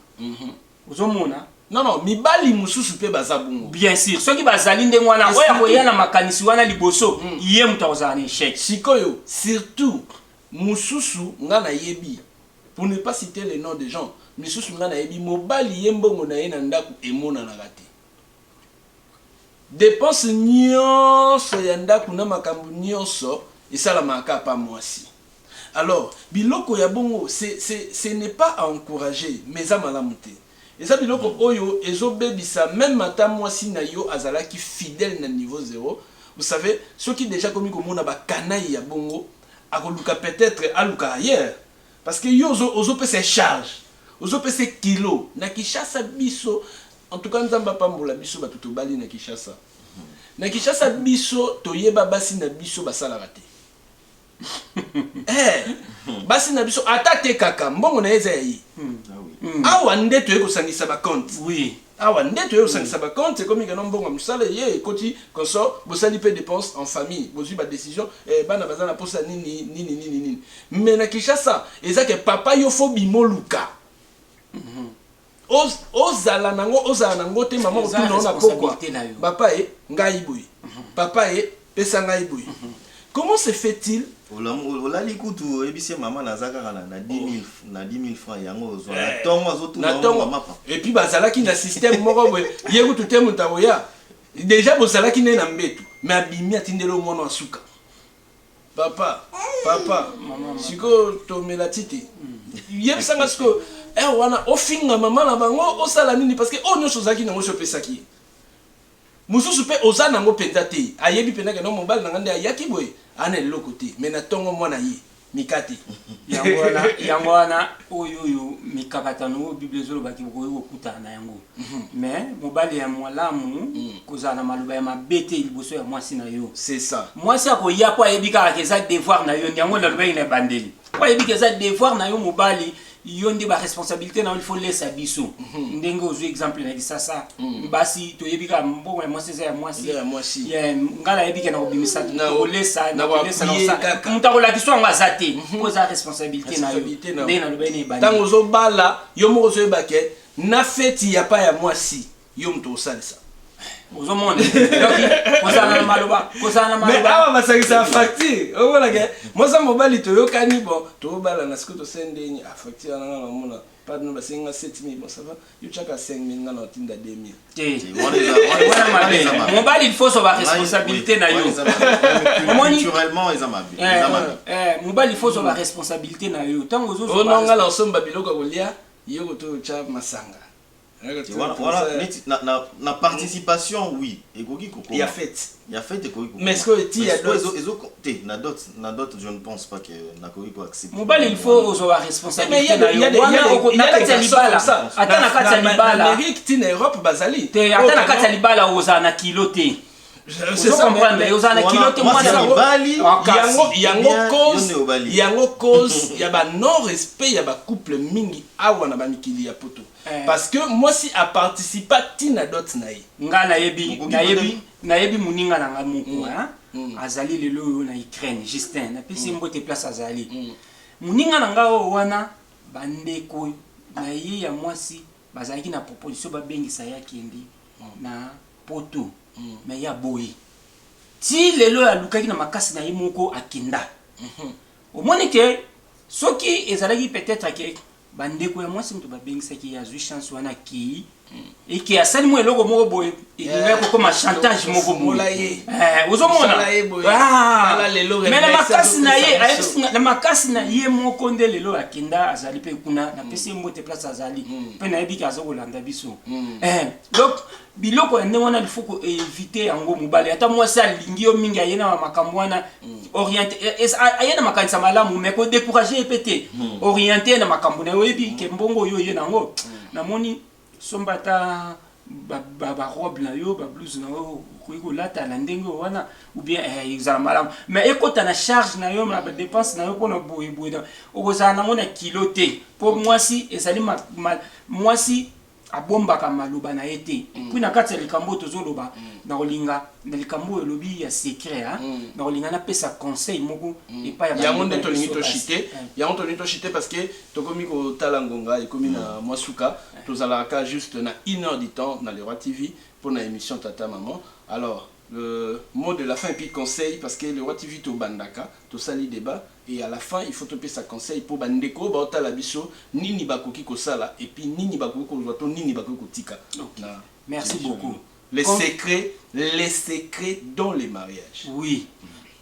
ozomona non mibali mosusu mpe baza bongo bien sûr soki bazali ndenge wana oyo akoya na makanisi wana liboso ye moto akozala na échec sikoyo surtout mosusu nga nayebi pour ne pas citer les noms des gens misusu nga nayebi mobali ye mbongo na ye na ndako emonanaka te dépense nyonso ya ndako na makambo nyonso esalamaka pa mwasi alors biloko ya bongo ce n'est pas à encourager mais eza malamu te eza biloko oyo ezobebisa même ata mwasi na yo azalaki fidèle na niveau 0 vous savez soki déjà komi komona bakanai ya bongo akoluka peut-être aluka ailleurs parce que yo ozopesa charge ozopesa kilo na Kinshasa biso en tout cas nzamba pambola biso bato tobali na Kinshasa na Kinshasa biso toyeba basi na biso basalaka te basi na biso ata te kaka mbongo na eza yi awa nde toye kosangisa ba compte oui awa nde toye kosangisa ba compte comme ikana mbongo musala ye ekoti koso bosali pe dépense en famille bozwi ba décision bana bazana posa nini mais na Kinshasa eza ke papa yo fo bimoluka ozala nango te mama otuna ona pokwa papa ngai boye papa pesa ngai boye comment se fait-il olali kutu ebisi mama nazaka na 10 000 francs yango ozwa na tongo azotuna mama et puis bazalaki na système moko boye ye kutu te mutaboya déjà bozalaki ne na mbetu mais abimi atindelo mwana asuka papa siko tomela titi yebisanga siko wana ofinga mama na bango osala nini parce que nyonso ozalaki nango sopesaki mususu pe oza nango penza te ayebi penaka no mobali nanga nde ayaki boye ana eloko te mais na tongo mwana ye mikate yango wana oyo mikakatano oyo bible ezolobaki bokoki kokutana na yango mais mobali ya mwalamu kozala na maloba ya mabe te liboso ya mwasi na yo c'est ça mwasi akoya po ayebi kaka eza devoir na yo yango nalobaki na bandeli po ayebi eza devoir na yo mobali yo nde ba responsabilité na il faut laisser biso ndenge ozo exemple na kisasa basi toyebi ka mbongo ya mwasi eza ya mwasi ngala yebi na kobimisa na olesa na mutakola kiswa ngaza te poza responsabilité na yo nde na lobeni bani tango zo bala yo moko zo yebake na feti ya pa ya mwasi yo mto osalisa ozomona kozana na maloba mais awa basangisa facture okola ke mosa mobali toyokani bon tobala na siko tosendeni facture na ngana mona pas no basenga 7000 bon ça va yo chaka 5000 ngana otinda 2000 mobali il faut so ba responsabilité na yo culturellement mobali il faut so ba responsabilité na yo tango zo ononga la osomba biloko kolia yo to cha masanga. Voilà, na participation oui, ekoki koko. Il y a fait. Mais est-ce que il y a d'autres je ne pense pas que na koki ko accepter. Mobile il faut aux responsabilités. Mais il y a des libala. Attends na kati ya libala. Amérique tina Europe bazali. Attends na kati ya libala oza na kilote. C'est ça comprendre oza na kilote moi ça yango cause ya ba non respect ya ba couple mingi awa na ba mikili ya poto. Parce que moi si a participer tina d'autres na ye. Nga na yebi muninga na ngamuko azali lelo na Ukraine Justin na pesi mbote place azali. Muninga na ngao wana bandeko na ye ya mwasi bazalaki na proposition ba bengisa ya kendi na poto mais ya boyi. Ti lelo ya lukaki na makasi na ye moko akenda. Omoni ke soki ezalaki peut-être que bandeko ya mwasi mto babengisa ki ya zui chance wana ki et qui a sali mo eloko moko boye ilinga ko comme chantage moko boye ozomona mais na makasi na ye moko nde lelo akenda azali pe kuna na pesi mbote place azali pe na yebi ka azokolanda biso donc biloko ende wana il faut ko éviter yango mobali ata mwasi alingi yo mingi ayena makambo wana orienté ayena makanisa malamu mais ko décourager pété orienté na makambo na yo yebi ke mbongo yo ye nango namoni sombata ba robe na yo ba blouse na yo ko lata na ndenge wana ou bien exam malam mais ekota na charge na yo na ba dépense na yo ko na boye okozana na mona kiloté pour moi si ezali moi si abomba ka maloba na été puis na kati ya likambo tozoloba na olinga na likambo elobi ya secret na olinga na pesa conseil moko et pas ya monde to lingi to chité ya on to lingi to chité parce que tokomi ko talangonga et komi na mwasuka tozalaka juste na 1 heure du temps na le Roi TV pour na émission Tata Maman. Alors le mot de la fin et puis conseil parce que le Roi TV to bandaka to sali débat et à la fin il faut topé sa conseil pour bandeko ba otala biso nini bakoki ko sala et puis nini bakoki ko zoto nini bakoki ko tika. Merci beaucoup. Les secrets dans les mariages. Oui.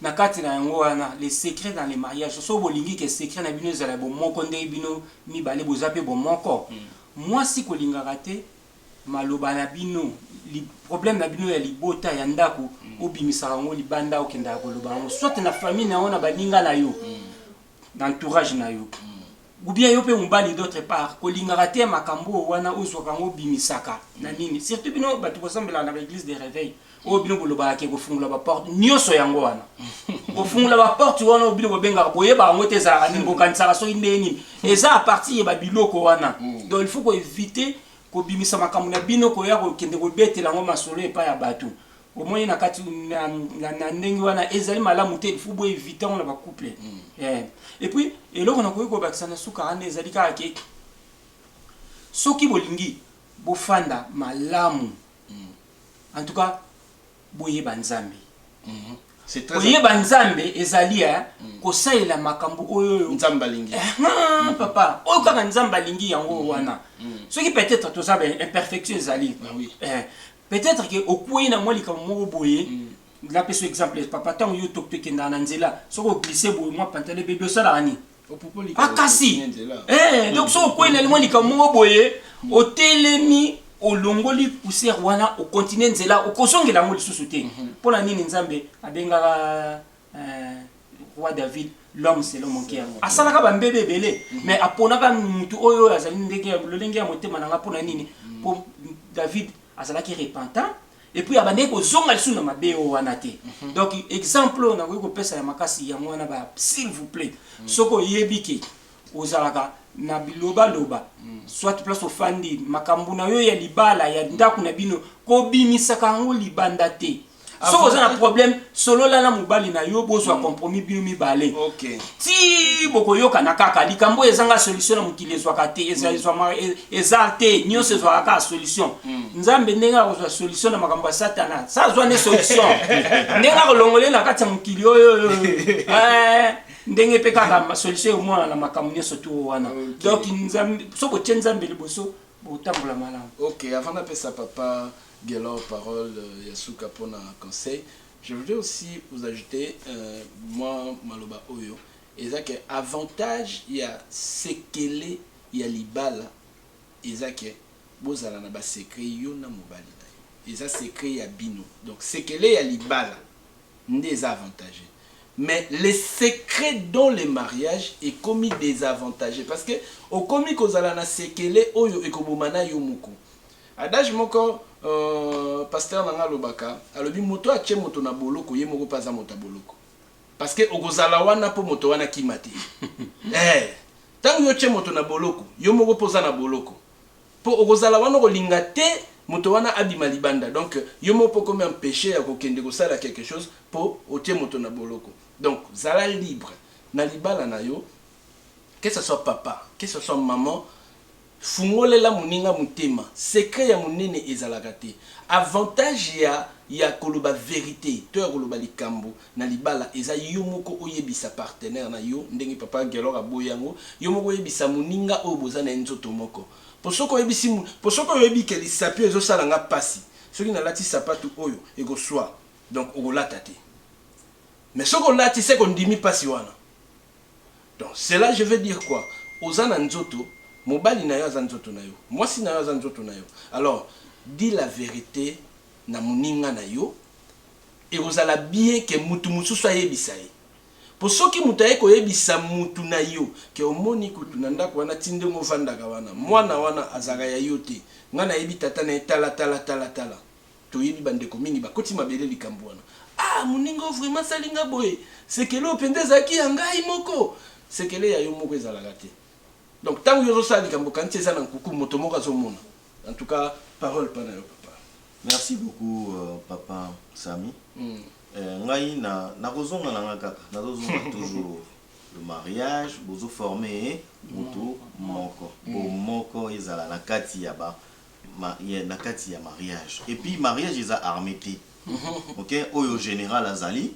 Na kati na yango wana les secrets dans les mariages so bolingi ke secret na bino zala bo moko nde bino mi balé bozape bo moko. Moi si ko linga raté maloba na bino li problème na bino ya libota ya ndako obimisa ngo libanda okenda koloba ngo soit na famille na ona baninga na yo d'entourage na yo ou bien yo pe mbali d'autre part ko linga raté makambo wana ozwaka ngo bimisaka na nini surtout bino batu kosambela na l'église des réveils o bino boloba ke ko fungula ba porte nyoso yango wana ko fungula ba porte wana o bino bobenga boye ba ngo teza ani bokansaka so indeni eza à partir ba biloko wana donc il faut ko éviter ko bimisa makambo na bino ko ya ko kende ko betela ngo masolo epa ya batu au moins na kati na ndenge wana ezali malamu te il faut bo éviter on ba couple et puis eloko na ko bakisa na suka ane ezali ka ke soki bolingi bo fanda malamu en tout cas boye banzambe c'est très boye banzambe ezali ko saila makambo oyo nzamba lingi papa oyo kaka nzamba lingi yango wana soki peut-être to ça imperfection ezali peut-être que okuyi na moi likambo boye la peso exemple papa tant yo tokpe kenda na nzela soko glisser boye moi pantalon bébé sala ani akasi donc so okuyi na moi likambo boye otelemi olongoli poussière wana o continent nzela okosongela ngo lisusu te pona nini nzambe abengaka roi David l'homme c'est l'homme qui a asalaka ba mbebe belé mais aponaka mutu oyo azali ndenge lolenge ya motema nanga pona nini pour David azalaki repentant et puis abandé ko zonga lisusu na mabe o wana te donc exemple na ko pesa ya makasi ya mwana ba s'il vous plaît soko yebiki ozalaka na biloba loba soit place ofandi makambu na yo ya libala ya ndaku na bino ko bimisaka ngo libanda te so oza na problème solo la na mobali na yo bozwa compromis bino mibale ti boko yoka na kaka likambo ezanga solution na mukili ezwaka te ezalwa te nyonso ezwaka ka solution nzambe ndenga kozwa solution na makambo ya satana sa zwa ne solution ndenga kolongole na kati ya mukili oyo ndenge pe kaka solution omona na makambo nyonso tu wana donc nzambe so botie nzambe liboso botambola malamu. Ok, avant d'appeler ça papa Guélor parole Yasuka pour un conseil, je voudrais aussi vous ajouter moi maloba oyo et ça que avantage il y a sekele il y a libala ezake bozala na ba secret yo na mobali na yo eza secret ya bino donc sekele ya libala ndez avantagé mais les secrets dans les mariages est commis désavantagé parce que au commis kozala na sekele oyo ekobomana yo moko adage moko pasteur nanga lobaka alobi moto atie moto na boloko ye moko paza moto boloko parce que okozala wana po moto wana kimate tango yo tie moto na boloko yo moko poza na boloko po okozala wana kolinga te moto wana abima libanda donc yo moko comme empêcher ya kokende kosala quelque chose po otie moto na boloko donc zala libre na libala na yo que ce soit papa que ce soit maman fungolela muninga mutema secret ya munene ezalaka te avantage ya koloba vérité to ya koloba likambo na libala eza yo moko oyebisa partenaire na yo ndenge papa gelora aboyango yo moko oyebisa muninga oyo boza na nzoto moko posoko oyebi ke lisapi ezosala nga pasi soki nalati sapatu oyo ekoswa donc okolata te mais soko olati se kondimi pasi wana donc cela je veux dire quoi oza na nzoto mobali na yo aza nzoto na yo mwasi na yo aza nzoto na yo alors dis la vérité na muninga na yo ekozala bien ke mutu mosusu ayebisa ye po soki mutu aye koyebisa mutu na yo ke omoni kutu na ndako wana ti ndenge ovandaka wana mwana wana azalaka ya yo te nga nayebi tata na ye tala toyebi bandeko mingi bakoti mabele likambo wana moninga vraiment salinga boye sekele opende ezalaki ya ngai moko sekele ya yo moko ezalaka te donc tant que vous avez en tout cas parole pana yo papa. Merci beaucoup papa Sami. Ngai na kozonga na ngaka na toujours le mariage bozo formé moto moko moko ezala na kati ya ba na kati ya mariage et puis mariage eza armé. OK oyo général azali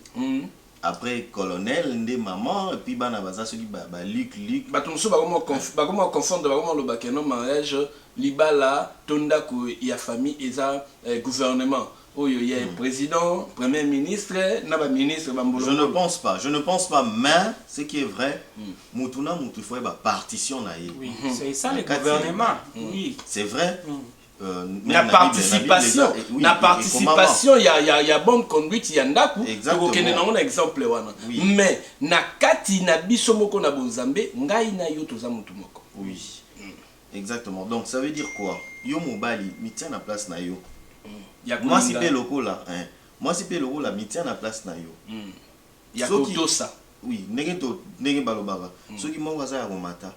après colonel ndé maman et puis bana baza soki ba Luc batumso ba comment confondre ba comment le bakeno mariage libala tonda ko ya famille eza gouvernement oyo ya président premier ministre na ba ministre bambolo. Je ne pense pas mais ce qui est vrai mutuna mutu faut ba partition na ye. Oui, c'est ça le gouvernement. Oui, c'est vrai. La participation, il y a bonne conduite, il y a ndaku. Exactement. Un exemple wana. Mais na kati na biso moko na bonzambe, ngai na yo toza mutu moko. Oui. Exactement. Donc ça veut dire quoi? Yo mobali, mi tient na place na yo. Moi si pe loko là, moi si pe loko là, mi tient na place na yo. Ya koto ça. Oui, nenge balobaka. Soki mo waza ya komata.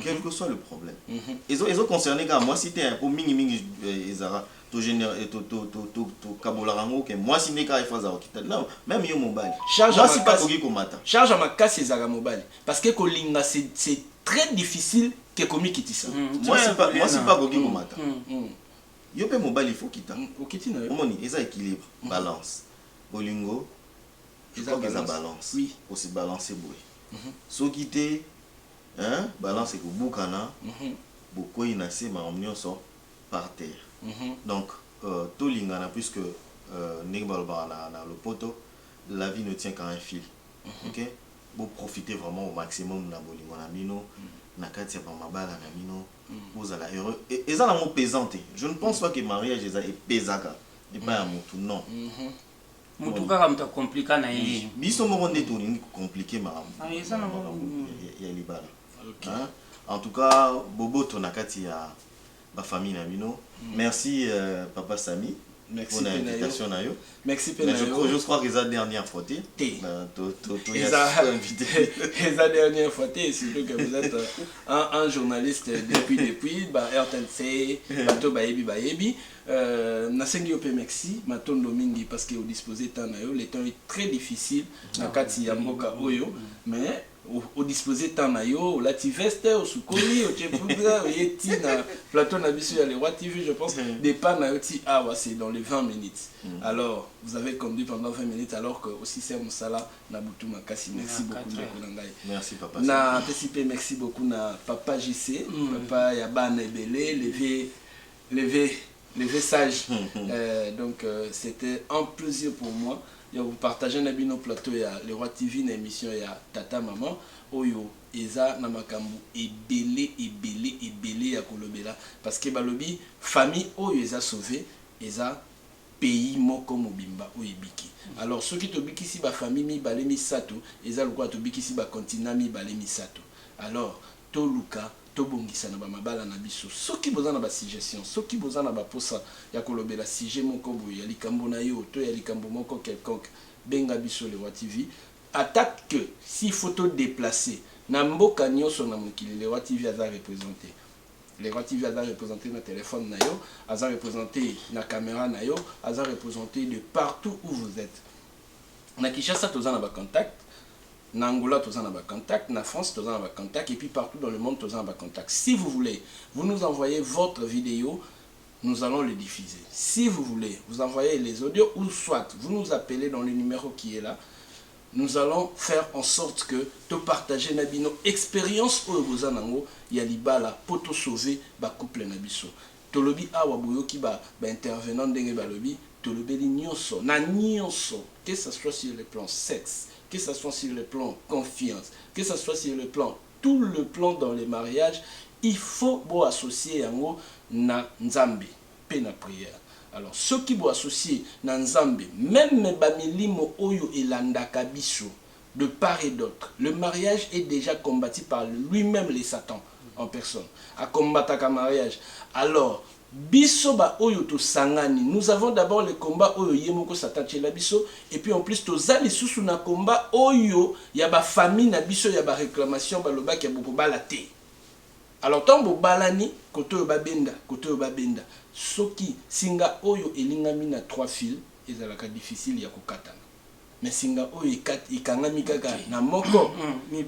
Quel que soit le problème. Ils ont concerné car moi si tu es un peu mingi ezara to générer to kabolarango que moi si neka ifaza okita non même yo mobile moi si pas koki komata charge ma casse ezara mobile parce que kolinga c'est très difficile que komi kitisa moi si pas koki komata yo pe mobile il faut kita okiti na yo omoni eza équilibre balance bolingo eza balance oui aussi balancer boy so kité hein balance que boukana beaucoup inacé ma omnioso par terre donc tout lingana puisque na le poteau la vie ne tient qu'à un fil. OK vous profitez vraiment au maximum na bolingo na mino na kati pa mabala na mino vous allez heureux et ça la mot pesante je ne pense pas que mariage est pesaka et pas mutu non mutu kaka mta compliqué na yeye biso moko nde to compliqué ma ça na ya libala. Okay. Hein? En tout cas, Bobo Tonakati a ma famille Namino. Merci Papa Sami pour l'invitation. Merci je crois que c'est la dernière fois. C'est la dernière fois. Surtout que vous êtes un journaliste depuis RTNC, Bato Bayebi. Nasengi Ope Merci, Matondo Mingi parce que vous disposez de temps. Le temps est très difficile. Nakati Yamboka Oyo. Mais au disposé temps na yo la tiveste au soukoli au tchepouza au yeti na plateau na bisu ya les Rois TV je pense départ na yoti c'est dans les 20 minutes alors vous avez conduit pendant 20 minutes alors que aussi c'est Moussala na Boutou Makasi merci beaucoup merci papa na PCP merci beaucoup na papa JC papa Yabana Ebele levé sage donc c'était un plaisir pour moi. Vous partagez nos plateaux, il y a les Rois TV, une émission, il y a Tata Maman, Oyo, eza na makambo ebele ya kolobela parce que balobi famille oyo eza sauvé eza pays moko mobimba oyo ebiki. Alors soki tobikisi ba famille mibale misato eza lokola tobikisi ba continent mibale misato. Alors toluka tobongisa na ba mabala na biso soki boza na ba suggestion soki boza na ba posa ya kolobela sujet moko boye ya likambo na yo to ya likambo moko quelconque benga biso le Roi TV. Attaque que si photo déplacée na mboka nyonso na mokili le Roi TV aza représenté. Le Roi TV aza représenté na téléphone na yo, aza représenté na caméra na yo, aza représenté de partout où vous êtes. Na Kinshasa toza na ba contact, na Angola toza na ba contact, na France toza na ba contact et puis partout dans le monde toza na ba contact. Si vous voulez, vous nous envoyez votre vidéo, nous allons le diffuser. Si vous voulez, vous envoyez les audios ou soit vous nous appelez dans le numéro qui est là. Nous allons faire en sorte que tu partages nos expériences au Bozanango, Yalibala, poto sauver, ba couple nabiso. Tolobi awa boyoki ba intervenant d'enge balobi, tolobi nyonso, na nyonso, que ce soit sur le plan sexe, que ce soit sur le plan confiance, que ce soit sur le plan, tout le plan dans les mariages, il faut bo associer yango na nzambe, pe na prière. Alors, ceux qui vont associer dans Nzambe, même Bamilimo Oyo et Landakabiso, de part et d'autre, le mariage est déjà combattu par lui-même, les Satan, en personne. À combattre un mariage. Alors, Bisoba Oyo to Sangani, nous avons d'abord le combat Oyo Yemoko Satan Chela Biso, et puis en plus, Tozali Susu na combat Oyo, Yaba famille na Biso, Yaba réclamation, Baloba qui a beaucoup balaté. Alors, tant que balani, koto babenda, soki singa oyo elingami na 3 fils, ezalaka difficile ya kokatana. Mais singa oyo ikangami kaka na moko,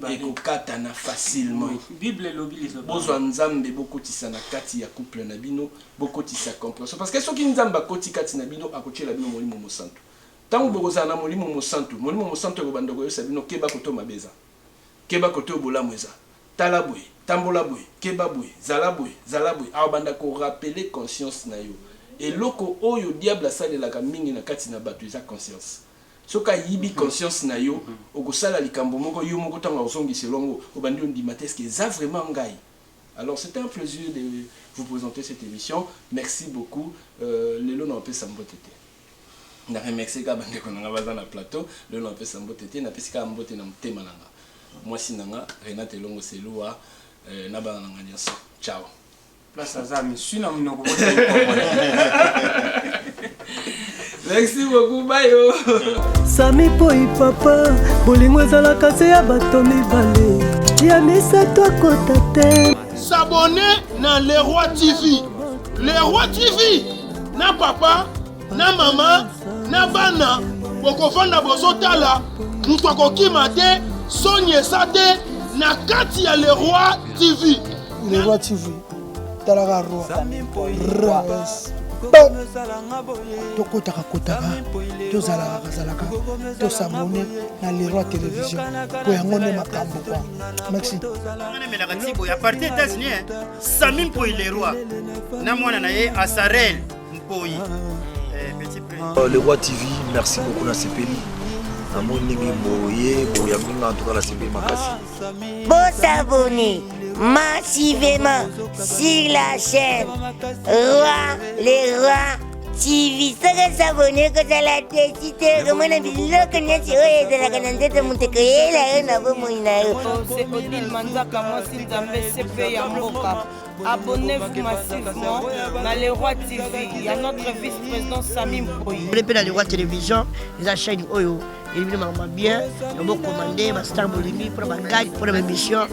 ekokatana facilement. Bible lobi les autres. Bozwa nzambe bokotisa na kati ya couple na bino, bokotisa compréhension. Parce que soki nzamba koti kati na bino akotiela bino molimo mosantu. Tango bokoza na molimo mosantu ekobanda koyosa bino keba koto mabeza. Keba koto bolamweza. Talabwe, tambolabwe, kebabwe, zalabwe, abanda ko rappeler conscience na yo. Et loko oyo diable asale la mingi na kati na batu eza conscience. Soka yibi conscience na yo, okosala likambo moko yo moko tanga osongi selongo, obandi ondima teske za vraiment ngai. Alors c'était un plaisir de vous présenter cette émission. Merci beaucoup. Lelo na pe sambotete. Na remercier ka bande ko na baza na plateau, lelo na pe sambotete, na pesika mbote na mtema nanga. Moi sinanga Renate Longo Selua naba nanga nyonso. Ciao. Place azami suna mnoko. Merci beaucoup, bye. Sami poi papa, bolingo ezalaka se ya bato mibale. Ya misato akota te. S'abonner na Le Roi TV. Le Roi TV na papa, na mama, na bana. Bokofanda bozotala, mutu akokima te. Sonia Sade na kati ya Le Roi TV. Le Roi TV. Talaga roi. Tokotaka tozalaka tosabone na Le Roi Télévision po yango nde makambo kwa. Merci. Melaka tibo ya parti États-Unis, Sami Mpoi Le Roi. Na mwana na ye Asarel Mpoi. Petit prix. Le Roi TV, merci beaucoup na sepeli. S'abonner massivement sur la chaîne Roi les Rois TV. S'abonner que ça la décidé comme on a vu le connaître de la canette de Montecriel na bomoina. C'est Odile Manzaka moi si Nzambe CP ya mboka. Abonnez-vous massivement dans Le Roi TV. Il y a notre vice-président Sami Mpoi. Vous voulez dans Le Roi Télévision, les chaîne Oyo. Il me demande bien, on va commander, ma star bolimi pour ma guide, pour ma mission.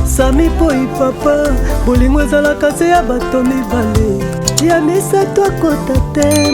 Sami poi papa, bolingo ezalaka se ya bato mibale. Ya misato akota te.